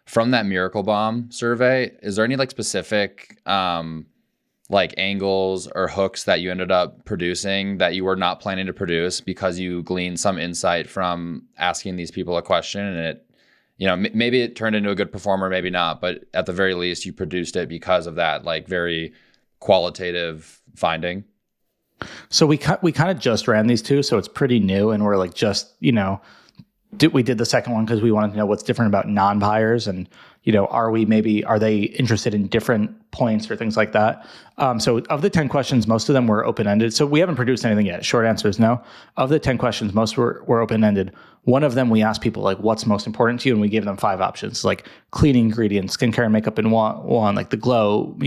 from that Miracle Balm survey, is there any like specific like angles or hooks that you ended up producing that you were not planning to produce because you gleaned some insight from asking these people a question, and it, maybe it turned into a good performer, maybe not, but at the very least you produced it because of that like very qualitative finding? So we kind of just ran these two, so it's pretty new, and we're like just we did the second one because we wanted to know what's different about non-buyers, and are they interested in different points or things like that. So of the 10 questions, most of them were open-ended. So we haven't produced anything yet. Short answer is no. Of the 10 questions, most were open-ended. One of them, we asked people like, what's most important to you? And we gave them 5 options, like cleaning ingredients, skincare and makeup in one, like the glow,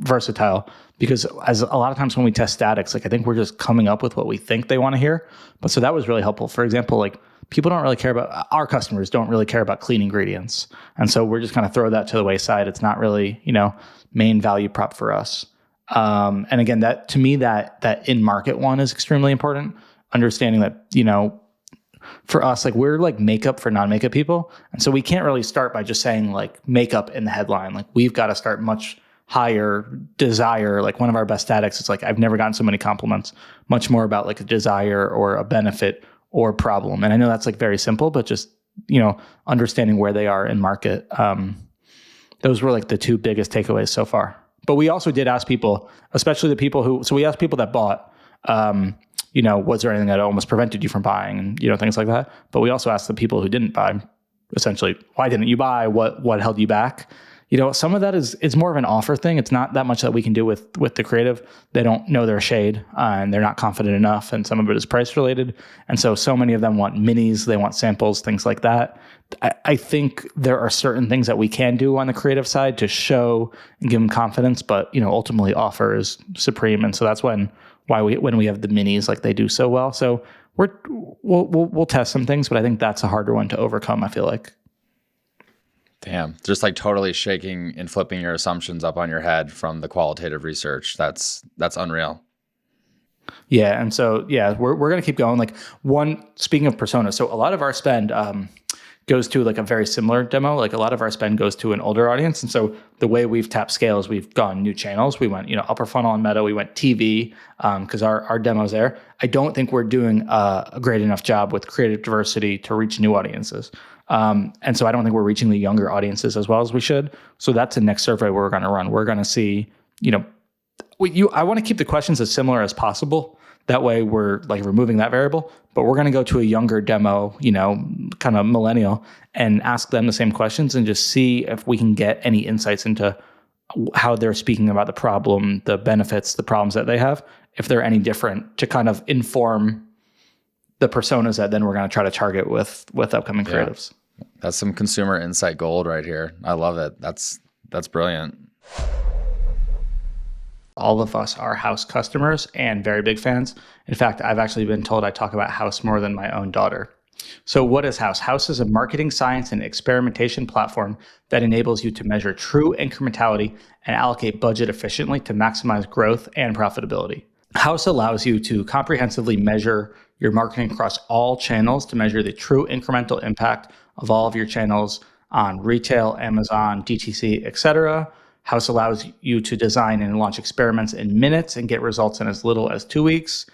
versatile. Because as a lot of times when we test statics, like I think we're just coming up with what we think they want to hear. But so that was really helpful. For example, like people don't really care about, our customers don't really care about clean ingredients. And so we're just kind of throw that to the wayside. It's not really, main value prop for us. And again, that to me, that in-market one is extremely important. Understanding that, for us, like we're like makeup for non-makeup people. And so we can't really start by just saying like makeup in the headline. Like we've got to start much higher desire. Like one of our best statics, it's like, I've never gotten so many compliments, much more about like a desire or a benefit or problem. And I know that's like very simple, but just, understanding where they are in market. Those were like the 2 biggest takeaways so far. But we also did ask people, especially the people so we asked people that bought, was there anything that almost prevented you from buying and, things like that. But we also asked the people who didn't buy, essentially, why didn't you buy? What held you back? some of that is more of an offer thing. It's not that much that we can do with the creative. They don't know their shade and they're not confident enough. And some of it is price related. And so many of them want minis, they want samples, things like that. I think there are certain things that we can do on the creative side to show and give them confidence, but ultimately offer is supreme. And so that's when we have the minis, like they do so well. So we'll test some things, but I think that's a harder one to overcome, I feel like. Damn, just like totally shaking and flipping your assumptions up on your head from the qualitative research. That's unreal. Yeah, and so we're gonna keep going. Like speaking of personas, so a lot of our spend goes to like a very similar demo. Like a lot of our spend goes to an older audience, and so the way we've tapped scale is we've gone new channels. We went upper funnel on Meta. We went TV because our demo's there. I don't think we're doing a great enough job with creative diversity to reach new audiences. And so I don't think we're reaching the younger audiences as well as we should. So that's the next survey we're going to run. We're going to see, I want to keep the questions as similar as possible. That way we're like removing that variable, but we're going to go to a younger demo, kind of millennial, and ask them the same questions and just see if we can get any insights into how they're speaking about the problem, the benefits, the problems that they have, if they're any different, to kind of inform the personas that then we're going to try to target with upcoming creatives. That's some consumer insight gold right here. I love it. That's brilliant. All of us are Haus customers and very big fans. In fact, I've actually been told I talk about Haus more than my own daughter. So what is Haus? Haus is a marketing science and experimentation platform that enables you to measure true incrementality and allocate budget efficiently to maximize growth and profitability. Haus allows you to comprehensively measure your marketing across all channels to measure the true incremental impact of all of your channels on retail, Amazon, DTC, etc. Haus allows you to design and launch experiments in minutes and get results in as little as 2 weeks.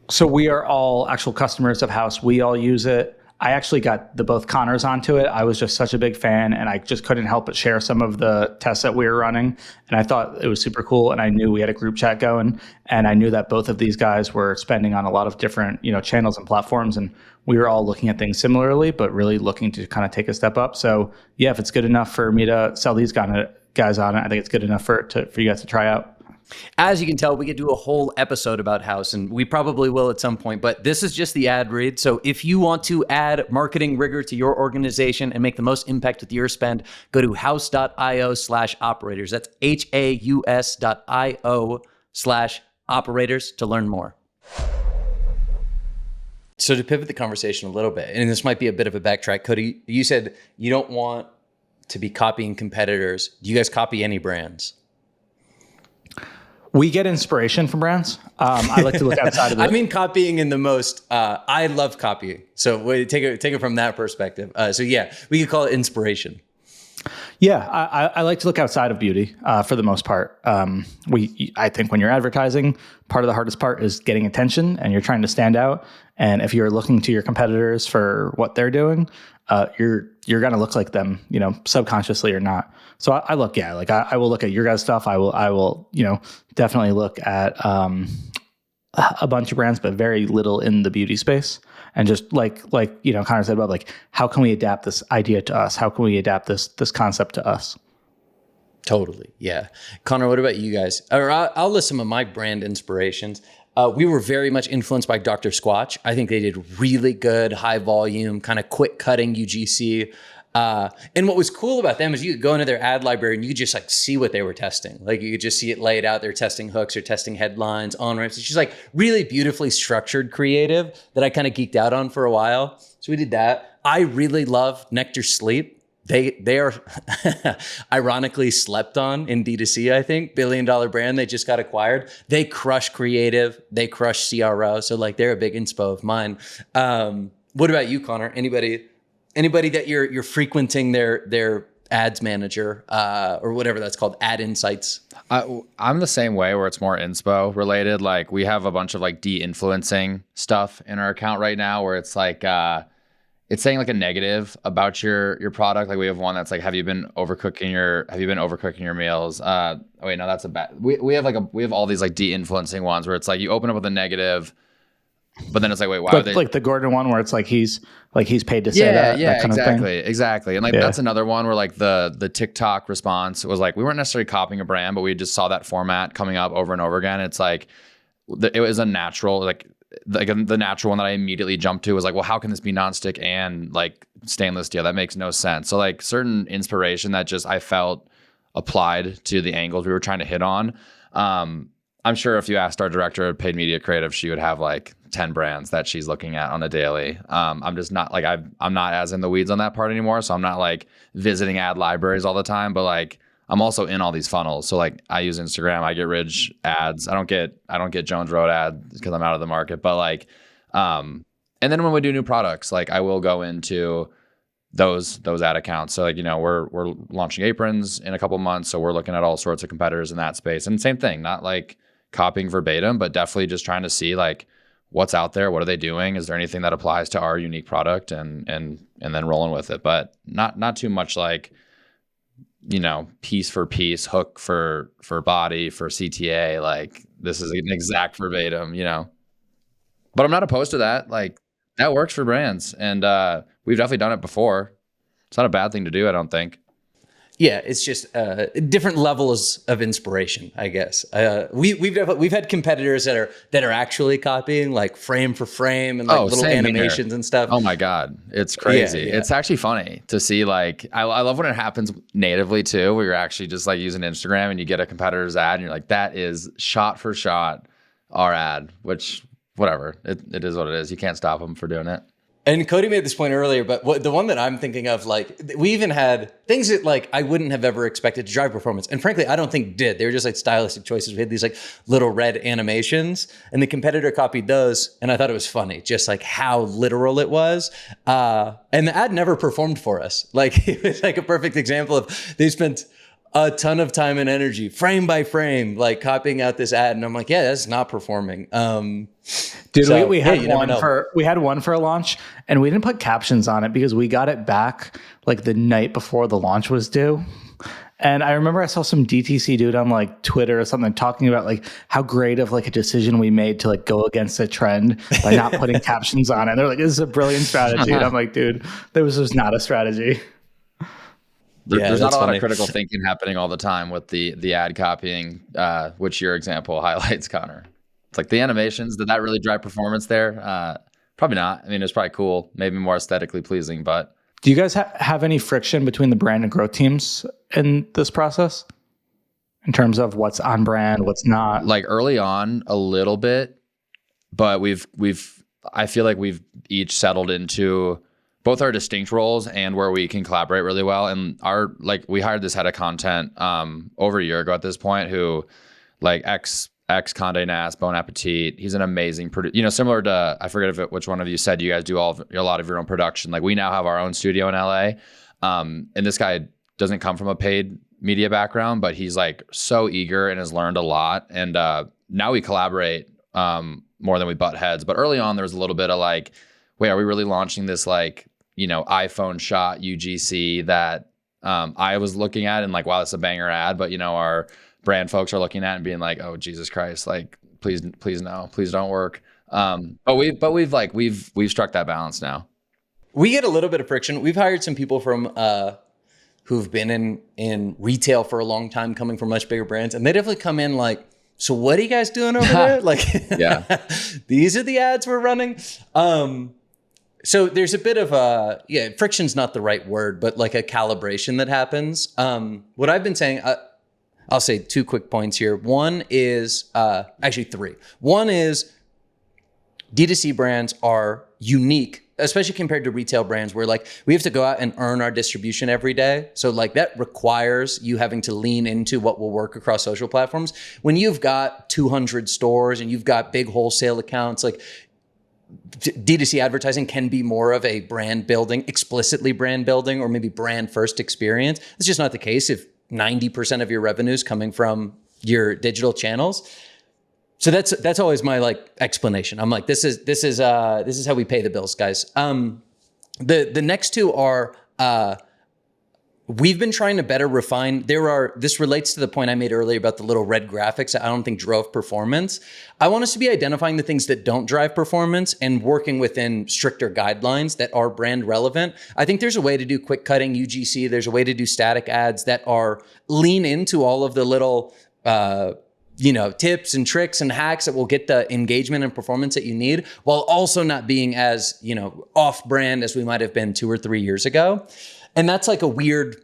So we are all actual customers of Haus. We all use it. I actually got both Connors onto it. I was just such a big fan, and I just couldn't help but share some of the tests that we were running. And I thought it was super cool. And I knew we had a group chat going, and I knew that both of these guys were spending on a lot of different, channels and platforms. And we were all looking at things similarly, but really looking to kind of take a step up. So yeah, if it's good enough for me to sell these guys on it, I think it's good enough for you guys to try out. As you can tell, we could do a whole episode about Haus, and we probably will at some point, but this is just the ad read. So if you want to add marketing rigor to your organization and make the most impact with your spend, go to haus.io/operators. That's haus.io/operators to learn more. So to pivot the conversation a little bit, and this might be a bit of a backtrack, Cody, you said you don't want to be copying competitors. Do you guys copy any brands? We get inspiration from brands. I like to look outside of it. I mean, copying in the most, I love copying. So take it from that perspective. So yeah, we could call it inspiration. Yeah, I like to look outside of beauty for the most part. I think when you're advertising, part of the hardest part is getting attention, and you're trying to stand out. And if you're looking to your competitors for what they're doing, you're going to look like them, subconsciously or not. So I look, I will look at your guys' stuff. I will, definitely look at a bunch of brands, but very little in the beauty space. And just like Connor said about how can we adapt this idea to us? How can we adapt this concept to us? Totally. Yeah. Connor, what about you guys? Or I'll list some of my brand inspirations. We were very much influenced by Dr. Squatch. I think they did really good, high volume, kind of quick cutting UGC. And what was cool about them is you could go into their ad library and you could just see what they were testing. You could just see it laid out. They're testing hooks or testing headlines, on-ramps. It's just really beautifully structured creative that I kind of geeked out on for a while. So we did that. I really love Nectar Sleep. They are ironically slept on in D2C, I think. $1 billion brand. They just got acquired. They crush creative. They crush CRO. So they're a big inspo of mine. What about you, Connor? Anybody that you're frequenting their ads manager or whatever that's called, ad insights? I'm the same way where it's more inspo related. We have a bunch of de-influencing stuff in our account right now where it's it's saying a negative about your product. We have one that's have you been overcooking your meals? Wait, no, that's a bad. We have all these de-influencing ones where it's you open up with a negative. But then it's like, wait, why are they like the Gordon one where it's like he's paid to say that kind of thing. exactly. And like that's another one where like the TikTok response was like we weren't necessarily copying a brand, but we just saw that format coming up over and over again. It's like it was a natural like the natural one that I immediately jumped to was like, well, how can this be nonstick and like stainless steel? That makes no sense. So like certain inspiration that just I felt applied to the angles we were trying to hit on. I'm sure if you asked our director of paid media creative, she would have like 10 brands that she's looking at on a daily. I'm just not like I'm not as in the weeds on that part anymore. So I'm not like visiting ad libraries all the time, but like I'm also in all these funnels. So like I use Instagram, I get Ridge ads. I don't get Jones Road ads because I'm out of the market. But like, and then when we do new products, like I will go into those ad accounts. So like, we're launching aprons in a couple months. So we're looking at all sorts of competitors in that space. And same thing, not like copying verbatim, but definitely just trying to see like what's out there, what are they doing? Is there anything that applies to our unique product and then rolling with it. But not too much like, piece for piece, hook for body, for CTA, like this is an exact verbatim, But I'm not opposed to that. Like that works for brands. And we've definitely done it before. It's not a bad thing to do, I don't think. Yeah, it's just different levels of inspiration, I guess. We've had competitors that are actually copying like frame for frame and like little animations and stuff. Oh my God, it's crazy. Yeah. It's actually funny to see. Like I love when it happens natively too, where you're actually just like using Instagram and you get a competitor's ad and you're like, that is shot for shot our ad. Which whatever, it is what it is. You can't stop them for doing it. And Cody made this point earlier, but the one that I'm thinking of, like, we even had things that, like, I wouldn't have ever expected to drive performance. And frankly, I don't think did. They were just, like, stylistic choices. We had these, like, little red animations, and the competitor copied those, and I thought it was funny, just, like, how literal it was. And the ad never performed for us. Like, it was, like, a perfect example of they spent a ton of time and energy, frame by frame, like, copying out this ad. And I'm like, yeah, that's not performing. Dude, so, we had one for a launch, and we didn't put captions on it because we got it back like the night before the launch was due. And I remember I saw some DTC dude on like Twitter or something talking about like how great of like a decision we made to like go against the trend by not putting captions on it. They're like, this is a brilliant strategy. And I'm like, dude, that was just not a strategy. There's not a lot of critical thinking happening all the time with the ad copying, which your example highlights, Connor. It's like the animations, did that really drive performance there? Probably not. I mean, it's probably cool, maybe more aesthetically pleasing, but. Do you guys have any friction between the brand and growth teams in this process? In terms of what's on brand, what's not? Like early on, a little bit, but I feel like we've each settled into both our distinct roles and where we can collaborate really well. And we hired this head of content over a year ago at this point, who like ex Condé Nast, Bon Appetit. He's an amazing producer. Similar to, I forget which one of you said you guys do a lot of your own production. Like we now have our own studio in LA. And this guy doesn't come from a paid media background, but he's like so eager and has learned a lot. And now we collaborate more than we butt heads. But early on, there was a little bit of like, wait, are we really launching this like, iPhone shot UGC that I was looking at and like, wow, that's a banger ad. But our brand folks are looking at and being like, oh, Jesus Christ, like, please no, please don't work. But we've struck that balance now. We get a little bit of friction. We've hired some people from who've been in retail for a long time, coming from much bigger brands, and they definitely come in like, so what are you guys doing over there? Like, yeah, these are the ads we're running. So there's a bit of friction's not the right word, but like a calibration that happens. What I've been saying, I'll say 2 quick points here. One is, actually 3. One is D2C brands are unique, especially compared to retail brands where like we have to go out and earn our distribution every day. So like that requires you having to lean into what will work across social platforms. When you've got 200 stores and you've got big wholesale accounts, like D2C advertising can be more of a brand building, explicitly brand building, or maybe brand first experience. It's just not the case if 90% of your revenue is coming from your digital channels. So that's always my like explanation. I'm like, this is how we pay the bills, guys. The next 2 are We've been trying to better refine. This relates to the point I made earlier about the little red graphics that I don't think drove performance. I want us to be identifying the things that don't drive performance and working within stricter guidelines that are brand relevant. I think there's a way to do quick cutting UGC. There's a way to do static ads that are lean into all of the little, tips and tricks and hacks that will get the engagement and performance that you need, while also not being as, off brand as we might have been 2 or 3 years ago. And that's like a weird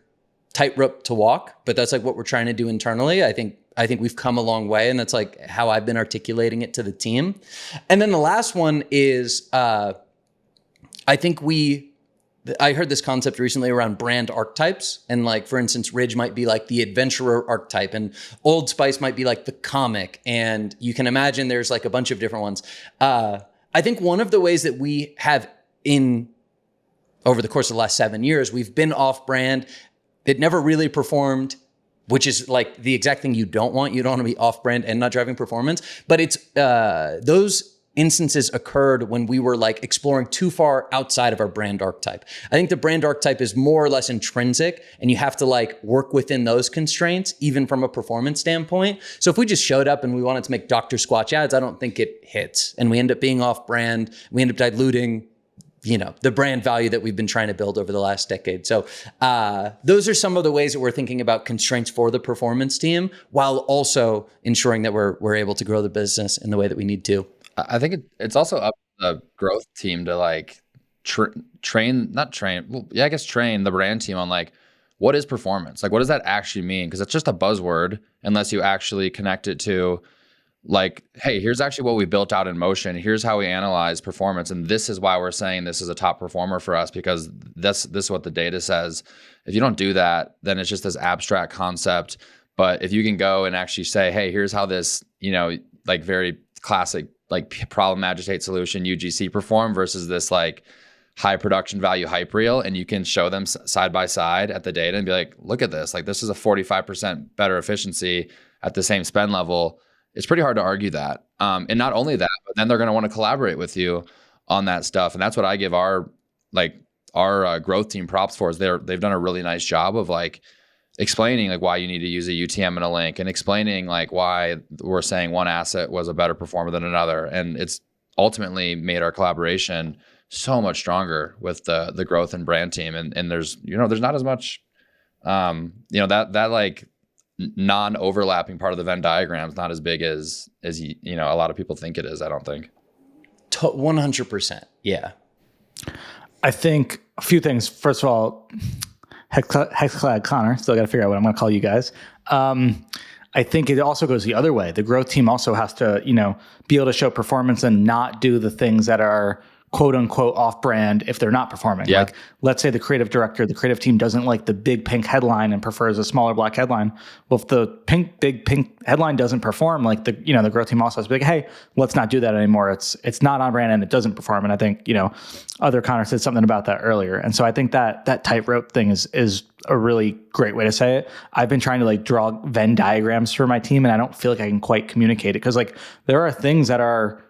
tightrope to walk, but that's like what we're trying to do internally. I think we've come a long way, and that's like how I've been articulating it to the team. And then the last one is, I heard this concept recently around brand archetypes. And like, for instance, Ridge might be like the adventurer archetype, and Old Spice might be like the comic. And you can imagine there's like a bunch of different ones. I think one of the ways that we have over the course of the last 7 years, we've been off brand. It never really performed, which is like the exact thing you don't want. You don't want to be off brand and not driving performance. But it's those instances occurred when we were like exploring too far outside of our brand archetype. I think the brand archetype is more or less intrinsic, and you have to like work within those constraints, even from a performance standpoint. So if we just showed up and we wanted to make Dr. Squatch ads, I don't think it hits. And we end up being off brand. We end up diluting the brand value that we've been trying to build over the last decade. So those are some of the ways that we're thinking about constraints for the performance team, while also ensuring that we're able to grow the business in the way that we need to. I think it's also up to the growth team to like train the brand team on like, what is performance? Like, what does that actually mean? Because it's just a buzzword unless you actually connect it to like, hey, here's actually what we built out in motion. Here's how we analyze performance. And this is why we're saying this is a top performer for us, because this is what the data says. If you don't do that, then it's just this abstract concept. But if you can go and actually say, hey, here's how this, like very classic, like problem agitate solution UGC perform versus this like high production value hype reel, and you can show them side by side at the data and be like, look at this, like this is a 45% better efficiency at the same spend level. It's pretty hard to argue that. And not only that, but then they're going to want to collaborate with you on that stuff. And that's what I give our growth team props for, is they've done a really nice job of like explaining like why you need to use a UTM and a link, and explaining like why we're saying one asset was a better performer than another. And it's ultimately made our collaboration so much stronger with the growth and brand team. And there's not as much, that like non-overlapping part of the Venn diagram is not as big as a lot of people think it is. I don't think. 100%. Yeah. I think a few things. First of all, Hexclad Connor, still got to figure out what I'm going to call you guys. I think it also goes the other way. The growth team also has to, be able to show performance and not do the things that are quote unquote off brand if they're not performing. Yeah. Like, let's say the creative creative team doesn't like the big pink headline and prefers a smaller black headline. Well, if the big pink headline doesn't perform, like the growth team also has to be like, hey, let's not do that anymore. It's not on brand and it doesn't perform. And I think, other Connor said something about that earlier. And so I think that tightrope thing is a really great way to say it. I've been trying to like draw Venn diagrams for my team, and I don't feel like I can quite communicate it, because like there are things that are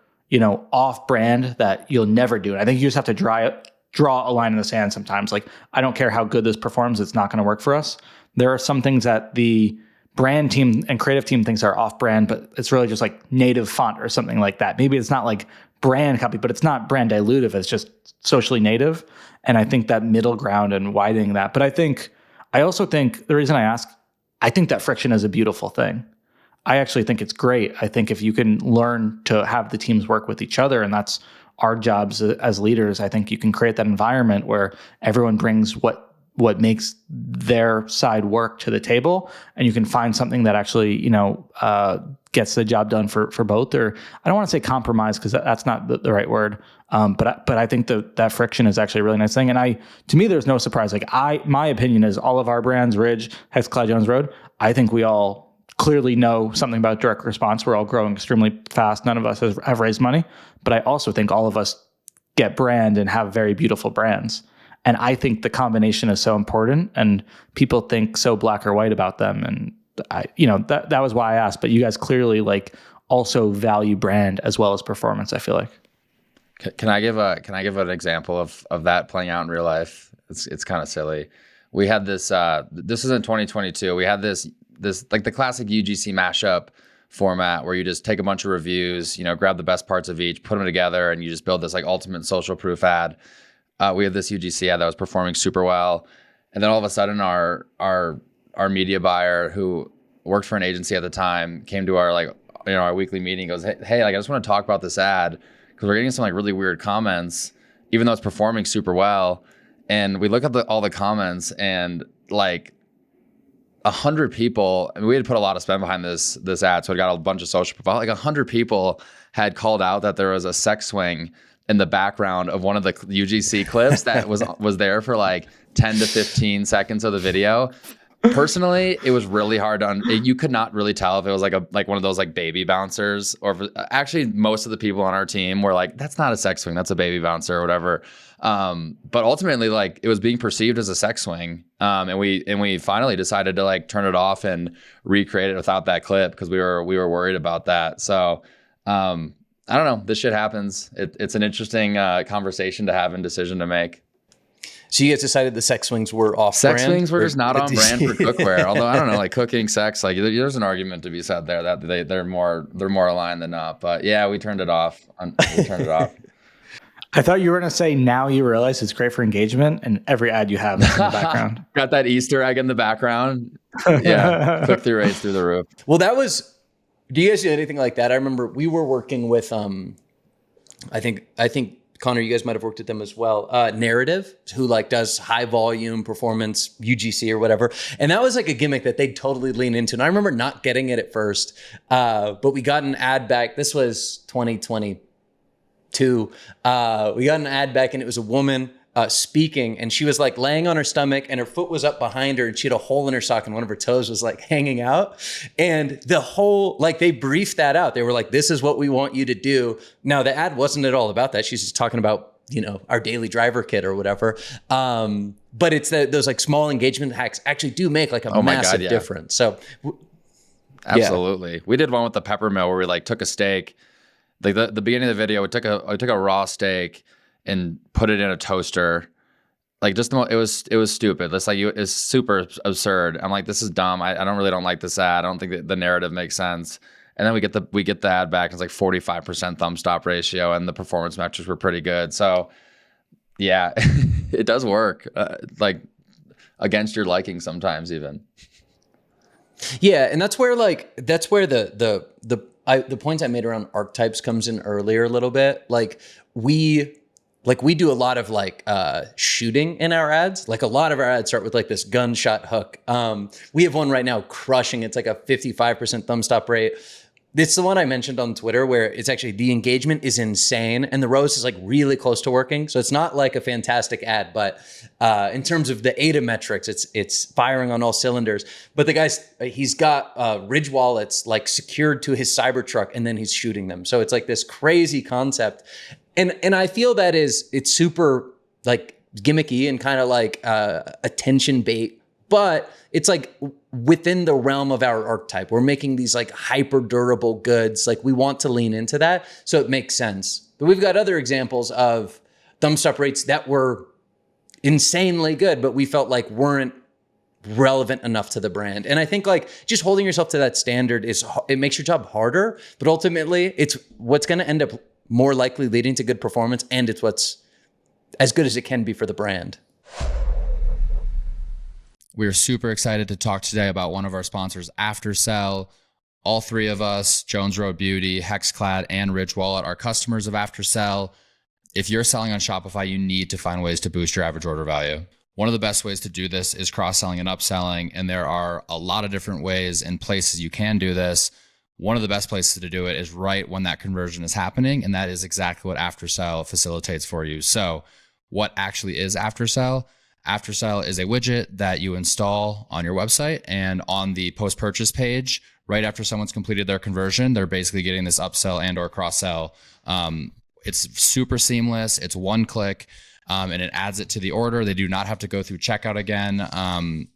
off brand that you'll never do. And I think you just have to draw a line in the sand sometimes. Like, I don't care how good this performs, it's not going to work for us. There are some things that the brand team and creative team thinks are off brand, but it's really just like native font or something like that. Maybe it's not like brand copy, but it's not brand dilutive. It's just socially native. And I think that middle ground and widening that. But I also think the reason I ask, I think that friction is a beautiful thing. I actually think it's great. I think if you can learn to have the teams work with each other, and that's our jobs as leaders, I think you can create that environment where everyone brings what makes their side work to the table, and you can find something that actually, gets the job done for both. Or I don't want to say compromise, because that's not the right word. But I think that friction is actually a really nice thing. And to me, there's no surprise. Like my opinion is all of our brands, Ridge, Hexclad, Jones Road, I think we all clearly know something about direct response. We're all growing extremely fast. None of us have raised money, but I also think all of us get brand and have very beautiful brands. And I think the combination is so important, and people think so black or white about them. And that was why I asked, but you guys clearly like also value brand as well as performance, I feel like. Can I give an example of that playing out in real life? It's kind of silly. We had this, this was in 2022. We had this like the classic UGC mashup format where you just take a bunch of reviews, grab the best parts of each, put them together, and you just build this like ultimate social proof ad. We had this UGC ad that was performing super well. And then all of a sudden our media buyer, who worked for an agency at the time, came to our weekly meeting, goes, hey, like I just want to talk about this ad because we're getting some like really weird comments, even though it's performing super well. And we look at all the comments, and like 100 people, I mean, we had put a lot of spend behind this ad, so it got a bunch of social profile. Like 100 people had called out that there was a sex swing in the background of one of the UGC clips that was there for like 10 to 15 seconds of the video. Personally, it was really hard you could not really tell if it was like one of those like baby bouncers, or actually most of the people on our team were like, that's not a sex swing, that's a baby bouncer or whatever. But ultimately, like it was being perceived as a sex swing. And we finally decided to like turn it off and recreate it without that clip because we were worried about that. So I don't know, this shit happens. It's an interesting conversation to have and decision to make. So you guys decided the sex swings were off brand? Sex swings were just not on brand for cookware. Although I don't know, like cooking, sex, like there's an argument to be said there that they're more aligned than not. But yeah, we turned it off. I thought you were going to say now you realize it's great for engagement and every ad you have is in the background. Got that Easter egg in the background. Yeah, click-through rates through the roof. Well, do you guys do anything like that? I remember we were working with, I think Connor, you guys might have worked with them as well. Narrative, who like does high volume performance UGC or whatever. And that was like a gimmick that they'd totally lean into. And I remember not getting it at first, but we got an ad back. This was 2022. We got an ad back, and it was a woman speaking, and she was like laying on her stomach and her foot was up behind her, and she had a hole in her sock and one of her toes was like hanging out. And the whole, like they briefed that out. They were like, this is what we want you to do. Now the ad wasn't at all about that. She's just talking about, our daily driver kit or whatever. But it's those like small engagement hacks actually do make like a massive difference. So absolutely. We did one with the pepper mill where we like took a steak, like the beginning of the video, we took a raw steak and put it in a toaster. Like just it was stupid. It's super absurd. I'm like, this is dumb. I don't like this ad. I don't think that the narrative makes sense. And then we get the ad back. It's like 45% thumb stop ratio, and the performance metrics were pretty good. So yeah, it does work. Like against your liking sometimes even. Yeah, and that's where the points I made around archetypes comes in earlier a little bit. Like we do a lot of shooting in our ads. Like a lot of our ads start with like this gunshot hook. We have one right now crushing. It's like a 55% thumb stop rate. It's the one I mentioned on Twitter where it's actually the engagement is insane and the roast is like really close to working. So it's not like a fantastic ad, but in terms of the ADA metrics, it's firing on all cylinders. But the guy's, he's got Ridge wallets like secured to his Cybertruck and then he's shooting them. So it's like this crazy concept. And I feel that it's super like gimmicky and kind of like attention bait, but it's like within the realm of our archetype. We're making these like hyper durable goods. Like we want to lean into that. So it makes sense. But we've got other examples of thumb stop rates that were insanely good, but we felt like weren't relevant enough to the brand. And I think like just holding yourself to that standard it makes your job harder, but ultimately it's what's going to end up more likely leading to good performance, and it's what's as good as it can be for the brand. We're super excited to talk today about one of our sponsors, Aftersell. All three of us, Jones Road Beauty, Hexclad, and Ridge Wallet, are customers of Aftersell. If you're selling on Shopify, you need to find ways to boost your average order value. One of the best ways to do this is cross-selling and upselling, and there are a lot of different ways and places you can do this. One of the best places to do it is right when that conversion is happening, and that is exactly what Aftersell facilitates for you. So what actually is Aftersell? Aftersell is a widget that you install on your website, and on the post-purchase page, right after someone's completed their conversion, they're basically getting this upsell and or cross-sell. It's super seamless. It's one click. And it adds it to the order. They do not have to go through checkout again.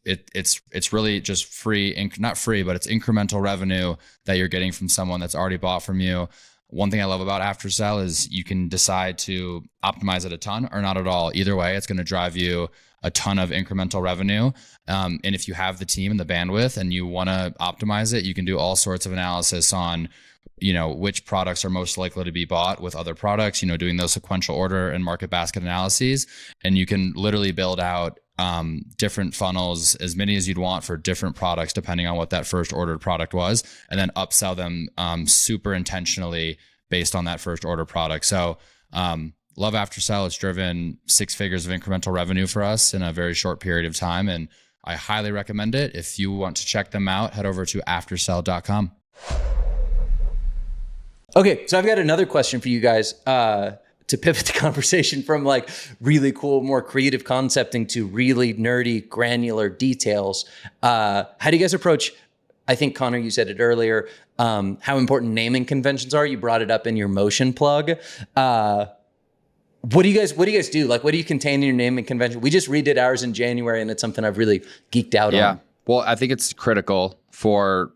It's really just free, not free, but it's incremental revenue that you're getting from someone that's already bought from you. One thing I love about Aftersell is you can decide to optimize it a ton or not at all. Either way, it's going to drive you a ton of incremental revenue. And if you have the team and the bandwidth and you want to optimize it, you can do all sorts of analysis on, which products are most likely to be bought with other products, doing those sequential order and market basket analyses. And you can literally build out different funnels, as many as you'd want for different products, depending on what that first ordered product was, and then upsell them super intentionally based on that first order product. So love Aftersell. It's driven 6 figures of incremental revenue for us in a very short period of time. And I highly recommend it. If you want to check them out, head over to aftersell.com. Okay, so I've got another question for you guys to pivot the conversation from like really cool, more creative concepting to really nerdy, granular details. How do you guys approach, I think, Connor, you said it earlier, how important naming conventions are. You brought it up in your motion plug. What do you guys do? Like, what do you contain in your naming convention? We just redid ours in January, and it's something I've really geeked out on. Well, I think it's critical for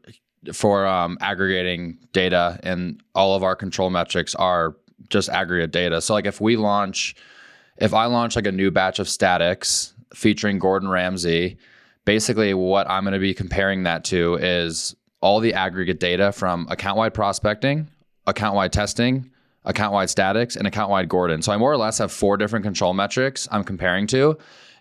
aggregating data, and all of our control metrics are just aggregate data. So like if I launch like a new batch of statics featuring Gordon Ramsay, basically what I'm going to be comparing that to is all the aggregate data from account-wide prospecting, account-wide testing, account-wide statics, and account-wide Gordon. So I more or less have 4 different control metrics I'm comparing to.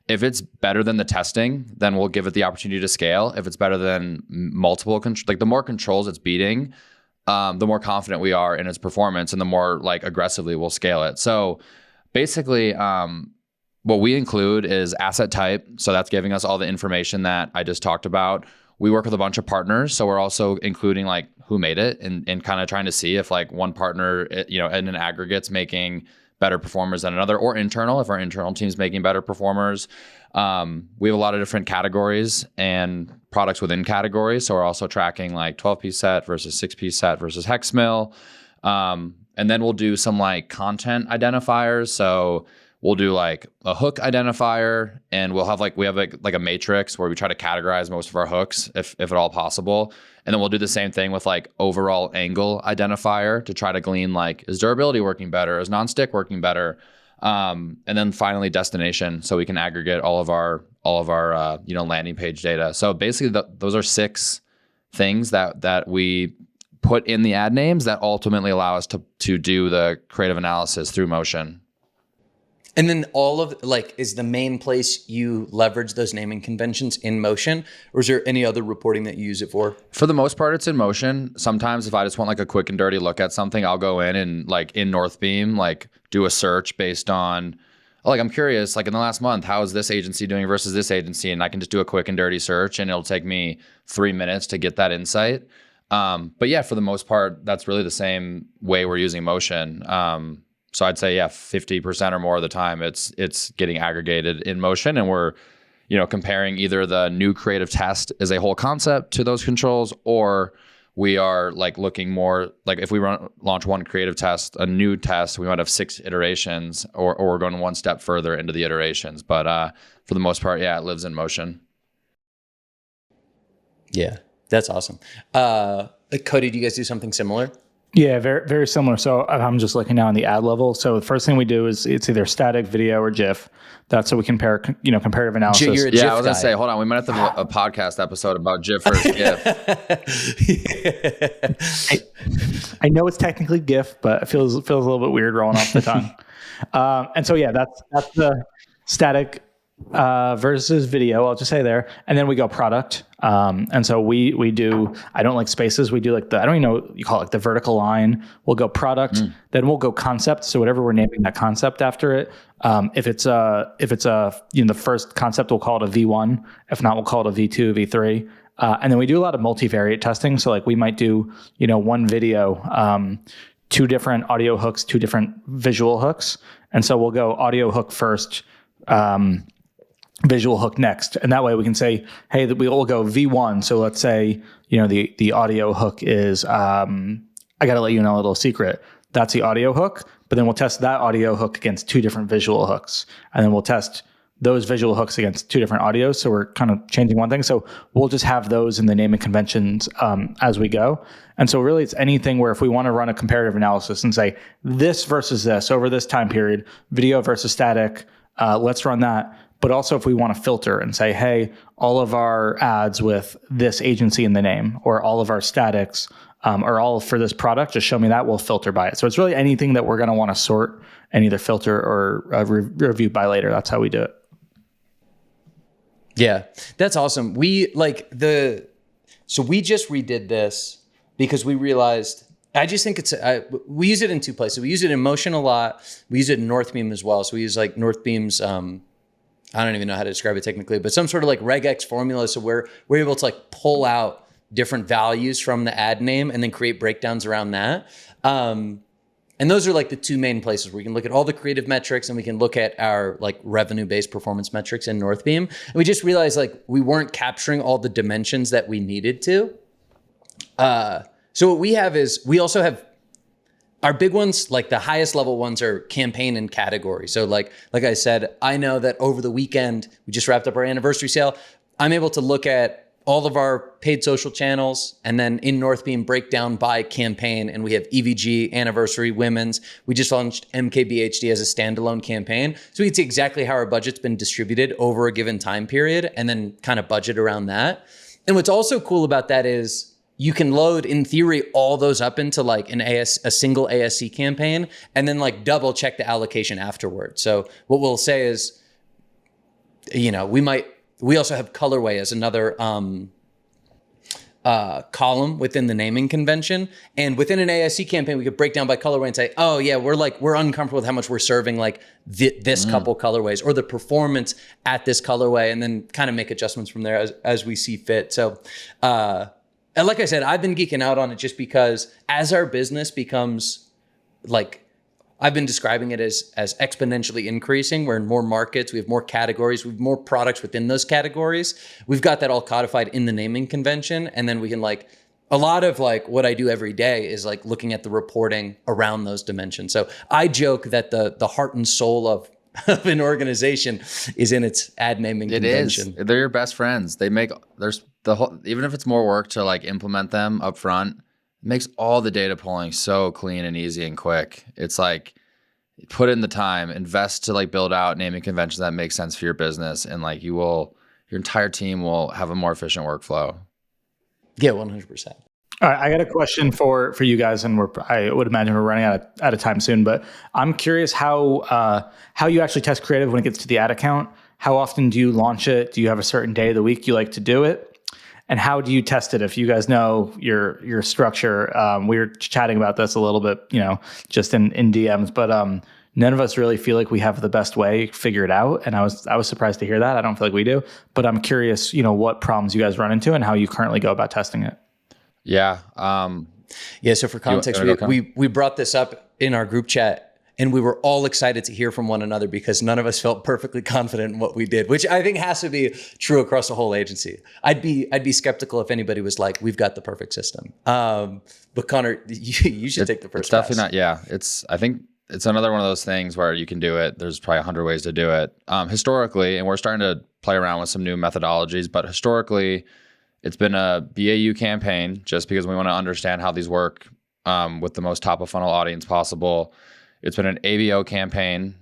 If it's better than the testing, then we'll give it the opportunity to scale. If it's better than multiple, the more controls it's beating, the more confident we are in its performance, and the more like aggressively we'll scale it. So basically, what we include is asset type. So that's giving us all the information that I just talked about. We work with a bunch of partners. So we're also including like who made it, and kind of trying to see if like one partner, in an aggregate's making better performers than another, or internal, if our internal team's making better performers. We have a lot of different categories and products within categories. So we're also tracking like 12-piece set versus 6-piece set versus hex mill. And then we'll do some like content identifiers. So we'll do like a hook identifier, and we have a matrix where we try to categorize most of our hooks if at all possible. And then we'll do the same thing with like overall angle identifier to try to glean like, is durability working better? Is non-stick working better? And then finally destination, so we can aggregate all of our landing page data. So basically those are 6 things that we put in the ad names that ultimately allow us to do the creative analysis through motion. And then is the main place you leverage those naming conventions in motion, or is there any other reporting that you use it for? For the most part, it's in motion. Sometimes if I just want like a quick and dirty look at something, I'll go in and like in Northbeam, like do a search based on, like, I'm curious, like in the last month, how is this agency doing versus this agency? And I can just do a quick and dirty search, and it'll take me 3 minutes to get that insight. But yeah, for the most part, that's really the same way we're using motion. So I'd say, 50% or more of the time it's getting aggregated in motion, and we're, comparing either the new creative test as a whole concept to those controls, or we are like looking more like if we launch one creative test, a new test, we might have 6 iterations, or we're going one step further into the iterations. But for the most part, it lives in motion. Yeah, that's awesome. Cody, do you guys do something similar? Yeah, very, very similar. So I'm just looking now on the ad level. So the first thing we do is it's either static, video, or GIF. That's so we compare, comparative analysis. You're a GIF I was going guy. to say, hold on, we might have to have a podcast episode about GIF versus GIF. I know it's technically GIF, but it feels a little bit weird rolling off the tongue. And so that's the static versus video, I'll just say there. And then we go product. And so we do, I don't like spaces. We do like I don't even know what you call it, like the vertical line. We'll go product, then we'll go concept. So whatever we're naming that concept after it. If it's the first concept, we'll call it a V1. If not, we'll call it a V2, V3. And then we do a lot of multivariate testing. So like we might do, one video, 2 different audio hooks, 2 different visual hooks. And so we'll go audio hook first, visual hook next. And that way we can say, hey, that we will go V1. So let's say, the audio hook is, I got to let you know a little secret. That's the audio hook, but then we'll test that audio hook against 2 different visual hooks. And then we'll test those visual hooks against 2 different audios. So we're kind of changing one thing. So we'll just have those in the naming conventions as we go. And so really it's anything where if we want to run a comparative analysis and say this versus this over this time period, video versus static, let's run that. But also if we want to filter and say, hey, all of our ads with this agency in the name, or all of our statics are all for this product, just show me that, we'll filter by it. So it's really anything that we're going to want to sort and either filter or review by later. That's how we do it. Yeah, that's awesome. So we just redid this because we realized, I just think we use it in 2 places. We use it in Motion a lot. We use it in Northbeam as well. So we use like Northbeam's, I don't even know how to describe it technically, but some sort of like regex formula. So we're able to like pull out different values from the ad name and then create breakdowns around that. And those are like the 2 main places where we can look at all the creative metrics and we can look at our like revenue-based performance metrics in Northbeam. And we just realized like we weren't capturing all the dimensions that we needed to. So what we have is we also have our big ones, like the highest level ones are campaign and category. So like I said, I know that over the weekend, we just wrapped up our anniversary sale. I'm able to look at all of our paid social channels and then in Northbeam break down by campaign. And we have EVG, anniversary, women's. We just launched MKBHD as a standalone campaign. So we can see exactly how our budget's been distributed over a given time period and then kind of budget around that. And what's also cool about that is you can load, in theory, all those up into like a single ASC campaign and then like double check the allocation afterwards. So what we'll say is, we also have colorway as another column within the naming convention. And within an ASC campaign, we could break down by colorway and say, oh yeah, we're uncomfortable with how much we're serving like this couple colorways or the performance at this colorway, and then kind of make adjustments from there as we see fit. So, and like I said, I've been geeking out on it just because as our business becomes like, I've been describing it as exponentially increasing. We're in more markets. We have more categories. We have more products within those categories. We've got that all codified in the naming convention. And then we can like, a lot of like what I do every day is like looking at the reporting around those dimensions. So I joke that the heart and soul of an organization is in its ad naming convention. It is. They're your best friends. There's the whole, even if it's more work to like implement them up front, it makes all the data pulling so clean and easy and quick. It's like put in the time, invest to like build out naming conventions that make sense for your business, and like your entire team will have a more efficient workflow. Yeah, 100%. All right, I got a question for you guys, and I would imagine we're running out of time soon. But I'm curious how you actually test creative when it gets to the ad account. How often do you launch it? Do you have a certain day of the week you like to do it? And how do you test it? If you guys know your structure, we were chatting about this a little bit, just in DMs. But none of us really feel like we have the best way to figure it out. And I was surprised to hear that. I don't feel like we do. But I'm curious, what problems you guys run into and how you currently go about testing it. Yeah. So for context, we brought this up in our group chat, and we were all excited to hear from one another because none of us felt perfectly confident in what we did, which I think has to be true across the whole agency. I'd be skeptical if anybody was like, we've got the perfect system. But Connor, you should take the first pass. Definitely not. Yeah. I think it's another one of those things where you can do it. There's probably 100 ways to do it. Historically, and we're starting to play around with some new methodologies, but historically, it's been a BAU campaign just because we want to understand how these work with the most top of funnel audience possible. It's been an ABO campaign.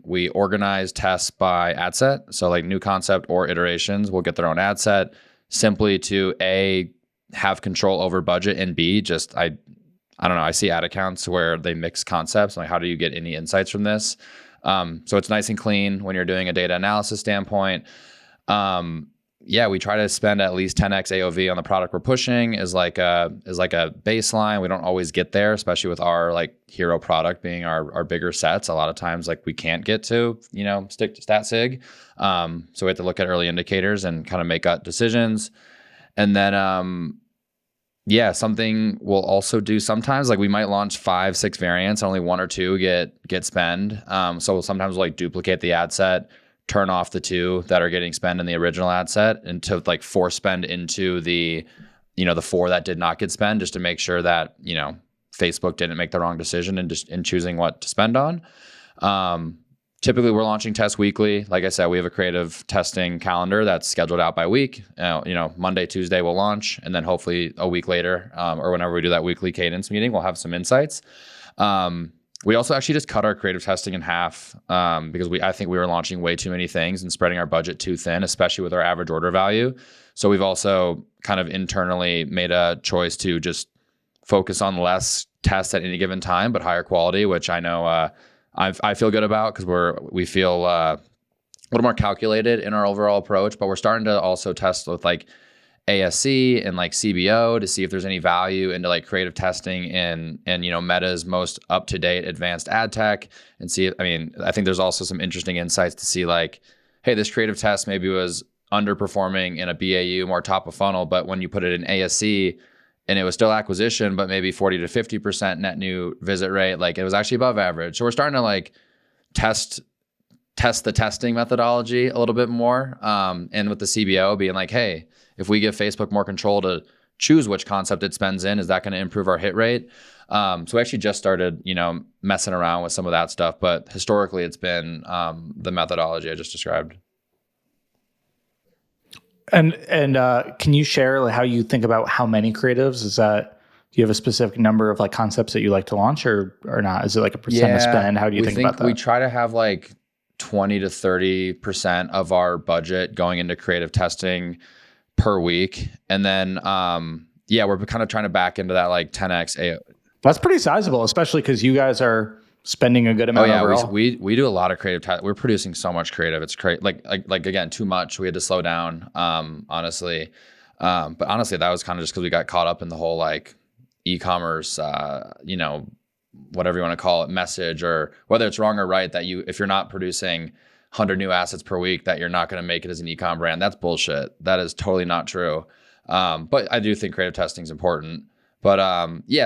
We organize tests by ad set. So like new concept or iterations will get their own ad set simply to A, have control over budget, and B, just I don't know, I see ad accounts where they mix concepts. Like how do you get any insights from this? So it's nice and clean when you're doing a data analysis standpoint. We try to spend at least 10x AOV on the product we're pushing is like a baseline. We don't always get there, especially with our like hero product being our bigger sets. A lot of times like we can't get to, stick to stat sig. So we have to look at early indicators and kind of make gut decisions. And then, something we'll also do sometimes, like we might launch 5-6 variants, only 1 or 2 get spend. So sometimes we'll like duplicate the ad set, turn off the 2 that are getting spend in the original ad set, and to like force spend into the 4 that did not get spend, just to make sure that, to choosing what to spend on. typically we're launching tests weekly. Like I said, we have a creative testing calendar that's scheduled out by week. Monday, Tuesday we'll launch, and then hopefully a week later, or whenever we do that weekly cadence meeting, we'll have some insights. We also actually just cut our creative testing in half because I think we were launching way too many things and spreading our budget too thin, especially with our average order value. So we've also kind of internally made a choice to just focus on less tests at any given time, but higher quality, which I know I feel good about because we feel a little more calculated in our overall approach. But we're starting to also test with like ASC and like CBO to see if there's any value into like creative testing and Meta's most up-to-date advanced ad tech, and see, I think there's also some interesting insights to see like, hey, this creative test maybe was underperforming in a BAU, more top of funnel, but when you put it in ASC and it was still acquisition, but maybe 40 to 50% net new visit rate, like it was actually above average. So we're starting to like test the testing methodology a little bit more. And with the CBO being like, hey, if we give Facebook more control to choose which concept it spends in, is that going to improve our hit rate? So we actually just started, messing around with some of that stuff. But historically, it's been the methodology I just described. And can you share like how you think about how many creatives? Do you have a specific number of like concepts that you like to launch or not? Is it like a percent of spend? How do you think about that? We try to have like 20 to 30% of our budget going into creative testing per week. And then, we're kind of trying to back into that like 10x AO. That's pretty sizable, especially because you guys are spending a good amount overall. We do a lot of creative tests. We're producing so much creative. It's crazy. Like again, too much. We had to slow down, honestly. But honestly, that was kind of just because we got caught up in the whole like e-commerce, whatever you want to call it, message, or whether it's wrong or right that if you're not producing 100 new assets per week, that you're not going to make it as an e-com brand. That's bullshit. That is totally not true. But I do think creative testing is important. But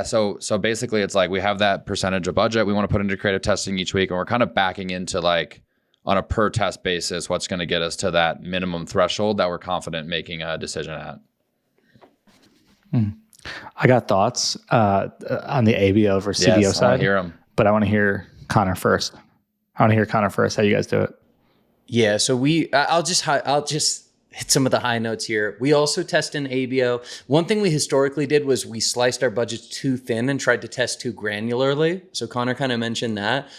so basically it's like we have that percentage of budget we want to put into creative testing each week, and we're kind of backing into like on a per test basis what's going to get us to that minimum threshold that we're confident making a decision at. I got thoughts on the ABO versus CBO side. I want to hear them. But I want to hear Connor first. How you guys do it? Yeah, so I'll just hit some of the high notes here. We also test in ABO. One thing we historically did was we sliced our budgets too thin and tried to test too granularly. So Connor kind of mentioned that.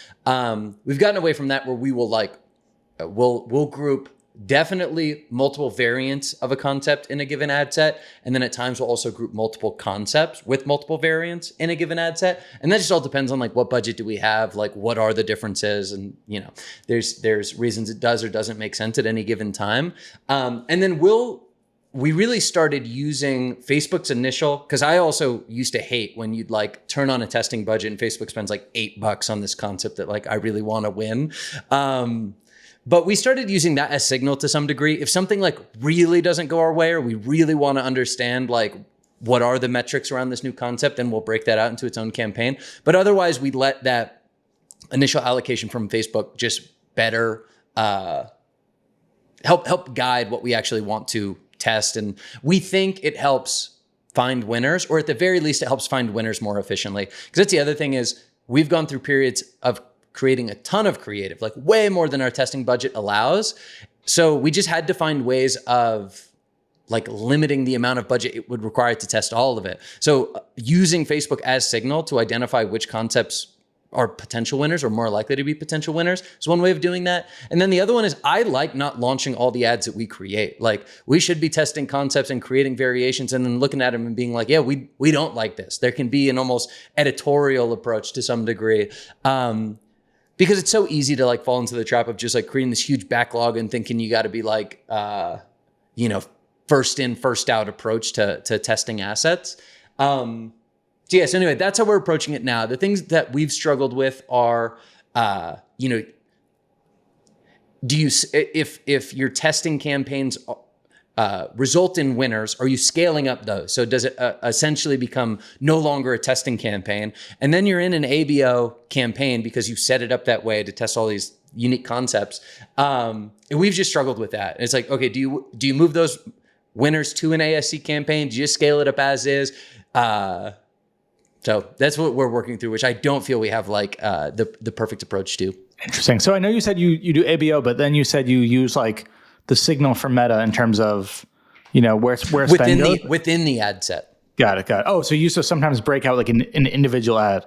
We've gotten away from that where we will we'll group definitely multiple variants of a concept in a given ad set. And then at times we'll also group multiple concepts with multiple variants in a given ad set. And that just all depends on like what budget do we have, like what are the differences, and there's reasons it does or doesn't make sense at any given time. And then we really started using Facebook's initial, because I also used to hate when you'd like turn on a testing budget and Facebook spends like $8 on this concept that like I really want to win. But we started using that as signal to some degree. If something like really doesn't go our way, or we really want to understand like what are the metrics around this new concept, then we'll break that out into its own campaign. But otherwise, we let that initial allocation from Facebook just better help guide what we actually want to test. And we think it helps find winners, or at the very least, it helps find winners more efficiently. Because that's the other thing is we've gone through periods of creating a ton of creative, like way more than our testing budget allows. So we just had to find ways of like limiting the amount of budget it would require to test all of it. So using Facebook as signal to identify which concepts are potential winners or more likely to be potential winners is one way of doing that. And then the other one is I like not launching all the ads that we create. Like we should be testing concepts and creating variations and then looking at them and being like, yeah, we don't like this. There can be an almost editorial approach to some degree. Because it's so easy to like fall into the trap of just like creating this huge backlog and thinking you got to be like, first in, first out approach to testing assets. So anyway, that's how we're approaching it now. The things that we've struggled with are, if your testing campaigns result in winners, are you scaling up those? So does it essentially become no longer a testing campaign? And then you're in an ABO campaign because you set it up that way to test all these unique concepts. And we've just struggled with that. It's like, okay, do you move those winners to an ASC campaign? Do you just scale it up as is? So that's what we're working through, which I don't feel we have like the perfect approach to. Interesting. So I know you said you do ABO, but then you said you use like the signal from Meta in terms of, where spend goes? Within the ad set. Got it. Oh, so you used to sometimes break out like an individual ad.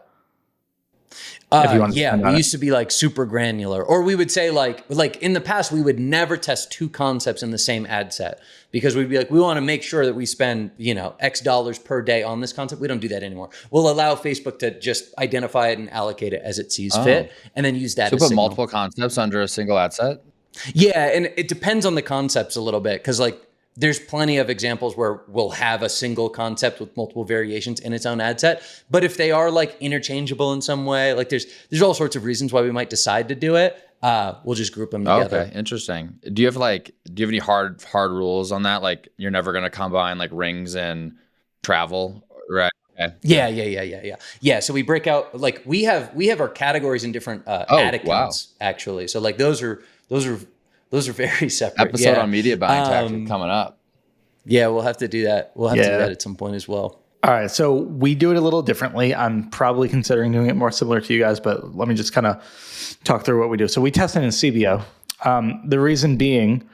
Yeah, we used to be like super granular, or we would say like in the past, we would never test two concepts in the same ad set because we'd be like, we want to make sure that we spend, X dollars per day on this concept. We don't do that anymore. We'll allow Facebook to just identify it and allocate it as it sees fit and then use that. So as put signal. multiple concepts under a single ad set? Yeah. And it depends on the concepts a little bit. Cause like there's plenty of examples where we'll have a single concept with multiple variations in its own ad set. But if they are like interchangeable in some way, like there's all sorts of reasons why we might decide to do it. We'll just group them together. Okay, interesting. Do you have any hard rules on that? Like you're never going to combine like rings and travel, right? Okay. Yeah. So we break out, like we have our categories in different ad accounts actually. So like those are very separate. Episode on media buying tactic coming up. Yeah, we'll have to do that. We'll have to do that at some point as well. All right. So we do it a little differently. I'm probably considering doing it more similar to you guys, but let me just kind of talk through what we do. So we test it in CBO. The reason being,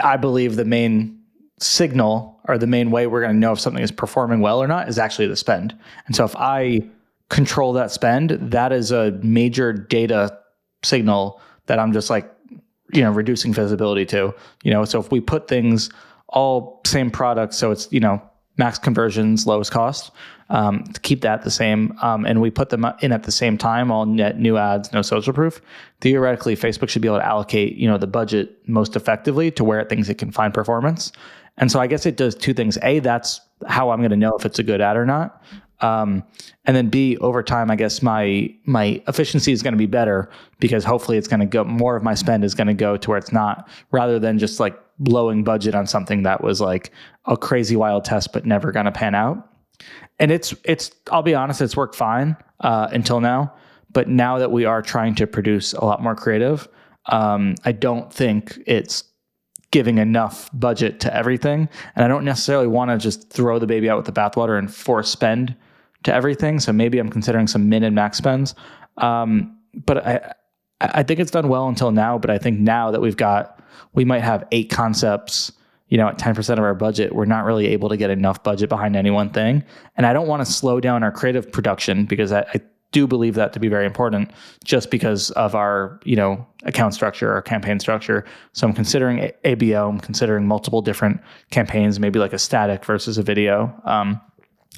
I believe the main signal or the main way we're going to know if something is performing well or not is actually the spend. And so if I control that spend, that is a major data signal that I'm just like, reducing visibility to, so if we put things all same products, so it's, max conversions, lowest cost, to keep that the same. And we put them in at the same time, all net new ads, no social proof. Theoretically, Facebook should be able to allocate, the budget most effectively to where it thinks it can find performance. And so I guess it does two things. A, that's how I'm going to know if it's a good ad or not. And then B, over time, I guess my efficiency is going to be better because hopefully it's going to go, more of my spend is going to go to where it's not, rather than just like blowing budget on something that was like a crazy wild test, but never going to pan out. And it's, I'll be honest, it's worked fine, until now, but now that we are trying to produce a lot more creative, I don't think it's giving enough budget to everything. And I don't necessarily want to just throw the baby out with the bathwater and force spend to everything. So maybe I'm considering some min and max spends. But I think it's done well until now, but I think now that we might have 8 concepts, at 10% of our budget, we're not really able to get enough budget behind any one thing. And I don't want to slow down our creative production because I do believe that to be very important just because of our, account structure or campaign structure. So I'm considering ABO, I'm considering multiple different campaigns, maybe like a static versus a video.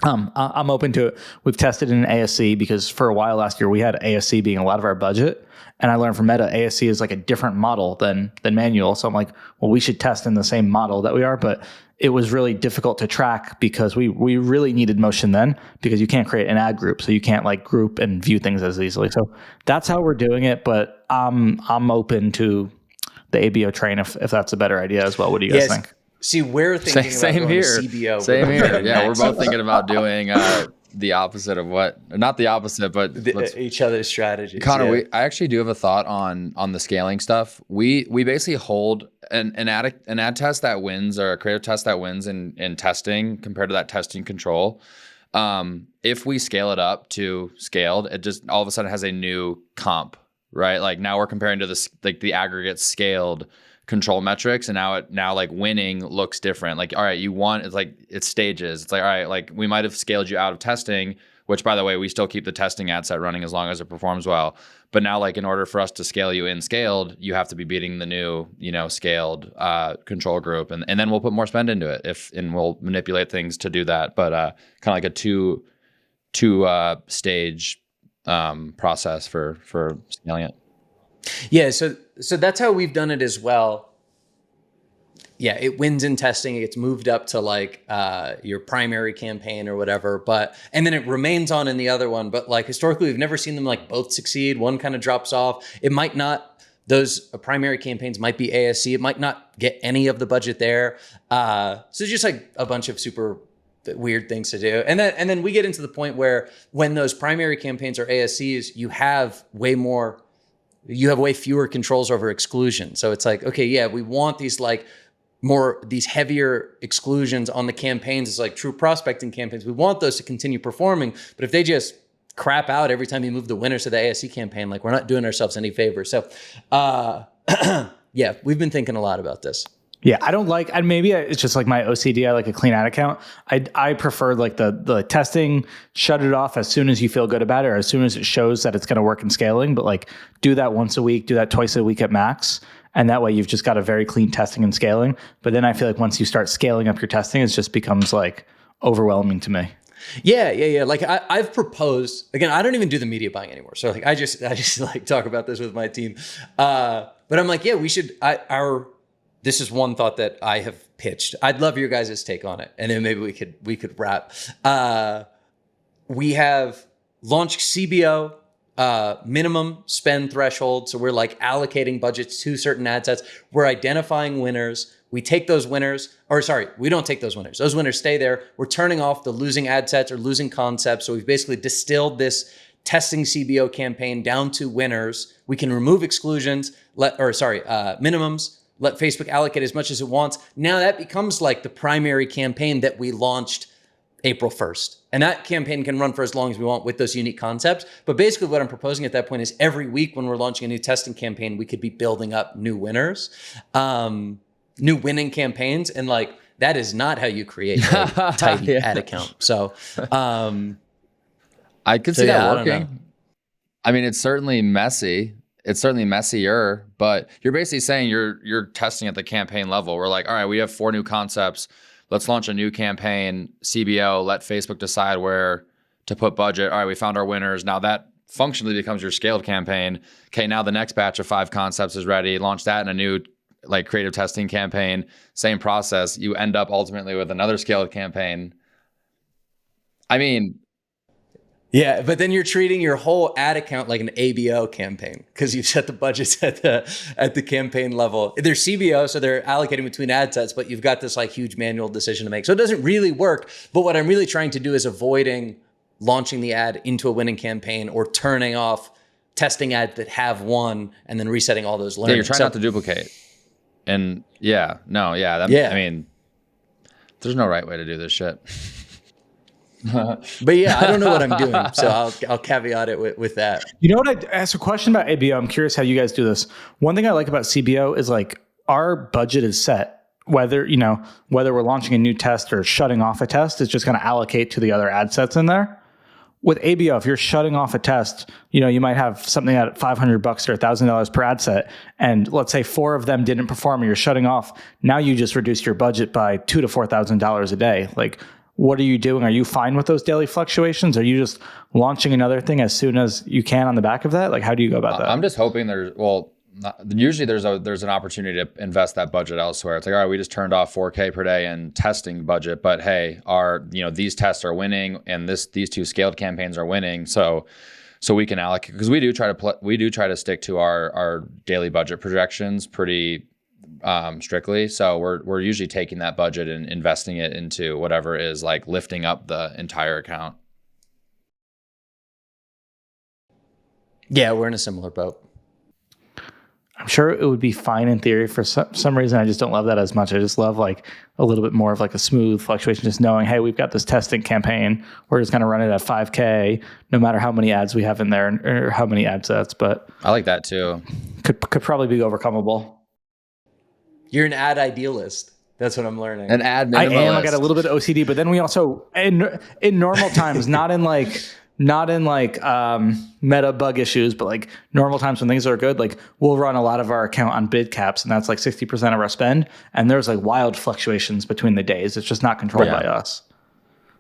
I'm open to it. We've tested in ASC because for a while last year, we had ASC being a lot of our budget. And I learned from Meta, ASC is like a different model than manual. So I'm like, well, we should test in the same model that we are. But it was really difficult to track because we really needed motion then because you can't create an ad group. So you can't like group and view things as easily. So that's how we're doing it. But I'm open to the ABO train if that's a better idea as well. What do you guys think? See, we're thinking about going to CBO. Same here. Yeah, we're both thinking about doing the opposite of not the opposite, but each other's strategies. Connor, I actually do have a thought on the scaling stuff. We basically hold an ad test that wins or a creative test that wins in testing compared to that testing control. If we scale it up to scaled, it just all of a sudden has a new comp, right? Like now we're comparing to the aggregate scaled control metrics, and now like winning looks different. Like, all right, you won. It's like it's stages. It's like, all right, like we might have scaled you out of testing, which by the way, we still keep the testing ad set running as long as it performs well. But now, like in order for us to scale you in scaled, you have to be beating the new, scaled control group, and then we'll put more spend into it and we'll manipulate things to do that. But kind of like a two stage process for scaling it. Yeah, so that's how we've done it as well. Yeah, it wins in testing. It gets moved up to like your primary campaign or whatever, and then it remains on in the other one. But like historically, we've never seen them like both succeed. One kind of drops off. It might not. Those primary campaigns might be ASC. It might not get any of the budget there. So just like a bunch of super weird things to do. And then we get into the point where when those primary campaigns are ASCs, you have way fewer controls over exclusion. So it's like, okay, yeah, we want these like more these heavier exclusions on the campaigns is like true prospecting campaigns. We want those to continue performing, but if they just crap out every time you move the winners to the ASC campaign, like we're not doing ourselves any favor. So yeah, we've been thinking a lot about this. Yeah, I don't like, and maybe it's just like my OCD. I like a clean ad account. I prefer like the testing, shut it off as soon as you feel good about it, or as soon as it shows that it's going to work in scaling. But like do that once a week, do that twice a week at max. And that way you've just got a very clean testing and scaling. But then I feel like once you start scaling up your testing, it just becomes like overwhelming to me. Yeah. Like I've proposed, again, I don't even do the media buying anymore. So like I just like talk about this with my team. But I'm like, yeah, we should, this is one thought that I have pitched. I'd love your guys' take on it. And then maybe we could wrap. We have launched CBO, minimum spend threshold. So we're like allocating budgets to certain ad sets. We're identifying winners. We take those winners, or sorry, we don't take those winners. Those winners stay there. We're turning off the losing ad sets or losing concepts. So we've basically distilled this testing CBO campaign down to winners. We can remove exclusions, minimums, let Facebook allocate as much as it wants. Now that becomes like the primary campaign that we launched April 1st. And that campaign can run for as long as we want with those unique concepts. But basically what I'm proposing at that point is every week when we're launching a new testing campaign, we could be building up new winners, new winning campaigns. And like, that is not how you create a tidy ad account. So I could see that working. I mean, it's certainly messy. It's certainly messier, but you're basically saying you're testing at the campaign level. We're like, all right, we have 4 new concepts. Let's launch a new campaign, CBO, let Facebook decide where to put budget. All right, we found our winners. Now that functionally becomes your scaled campaign. Okay, now the next batch of 5 concepts is ready. Launch that in a new like creative testing campaign. Same process. You end up ultimately with another scaled campaign. I mean, yeah, but then you're treating your whole ad account like an ABO campaign because you've set the budgets at the campaign level. They're CBO, so they're allocating between ad sets, but you've got this like huge manual decision to make. So it doesn't really work. But what I'm really trying to do is avoiding launching the ad into a winning campaign or turning off testing ads that have won and then resetting all those learnings. Yeah, you're trying not to duplicate. And I mean, there's no right way to do this shit. But yeah, I don't know what I'm doing, so I'll caveat it with that. You know what? I asked a question about ABO. I'm curious how you guys do this. One thing I like about CBO is like our budget is set. Whether we're launching a new test or shutting off a test, it's just going to allocate to the other ad sets in there. With ABO, if you're shutting off a test, you might have something at $500 or $1,000 per ad set, and let's say 4 of them didn't perform, and you're shutting off. Now you just reduced your budget by $2,000 to $4,000 a day. Like, what are you doing? Are you fine with those daily fluctuations? Are you just launching another thing as soon as you can on the back of that? Like, how do you go about that? I'm just hoping usually there's an opportunity to invest that budget elsewhere. It's like, all right, we just turned off 4K per day in testing budget, but hey, these tests are winning and these 2 scaled campaigns are winning. So we can allocate, because we do try to stick to our daily budget projections pretty strictly. So we're usually taking that budget and investing it into whatever is like lifting up the entire account. Yeah, we're in a similar boat. I'm sure it would be fine in theory. For some reason, I just don't love that as much. I just love like a little bit more of like a smooth fluctuation, just knowing, hey, we've got this testing campaign. We're just going to run it at 5K, no matter how many ads we have in there or how many ad sets. But I like that too. Could probably be overcomeable. You're an ad idealist. That's what I'm learning. An ad minimalist. I am. I got a little bit of OCD, but then we also in normal times, not in meta bug issues, but like normal times when things are good, like we'll run a lot of our account on bid caps, and that's like 60% of our spend. And there's like wild fluctuations between the days. It's just not controlled by us.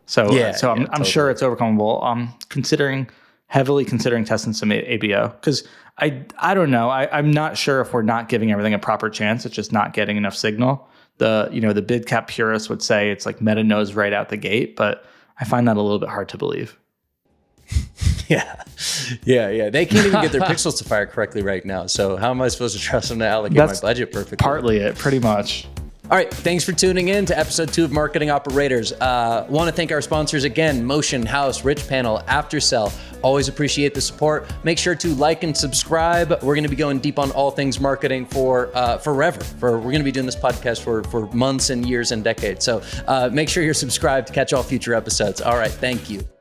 So I'm totally sure it's overcomable. Heavily considering testing some ABO, because I don't know. I'm not sure if we're not giving everything a proper chance. It's just not getting enough signal. The bid cap purists would say it's like meta knows right out the gate, but I find that a little bit hard to believe. Yeah. They can't even get their pixels to fire correctly right now. So how am I supposed to trust them to allocate my budget perfectly? Partly it, pretty much. All right, thanks for tuning in to episode 2 of Marketing Operators. Want to thank our sponsors again: Motion, Haus, Richpanel, Aftersell, Always appreciate the support. Make sure to like and subscribe. We're going to be going deep on all things marketing for forever. We're going to be doing this podcast for months and years and decades. So make sure you're subscribed to catch all future episodes. All right. Thank you.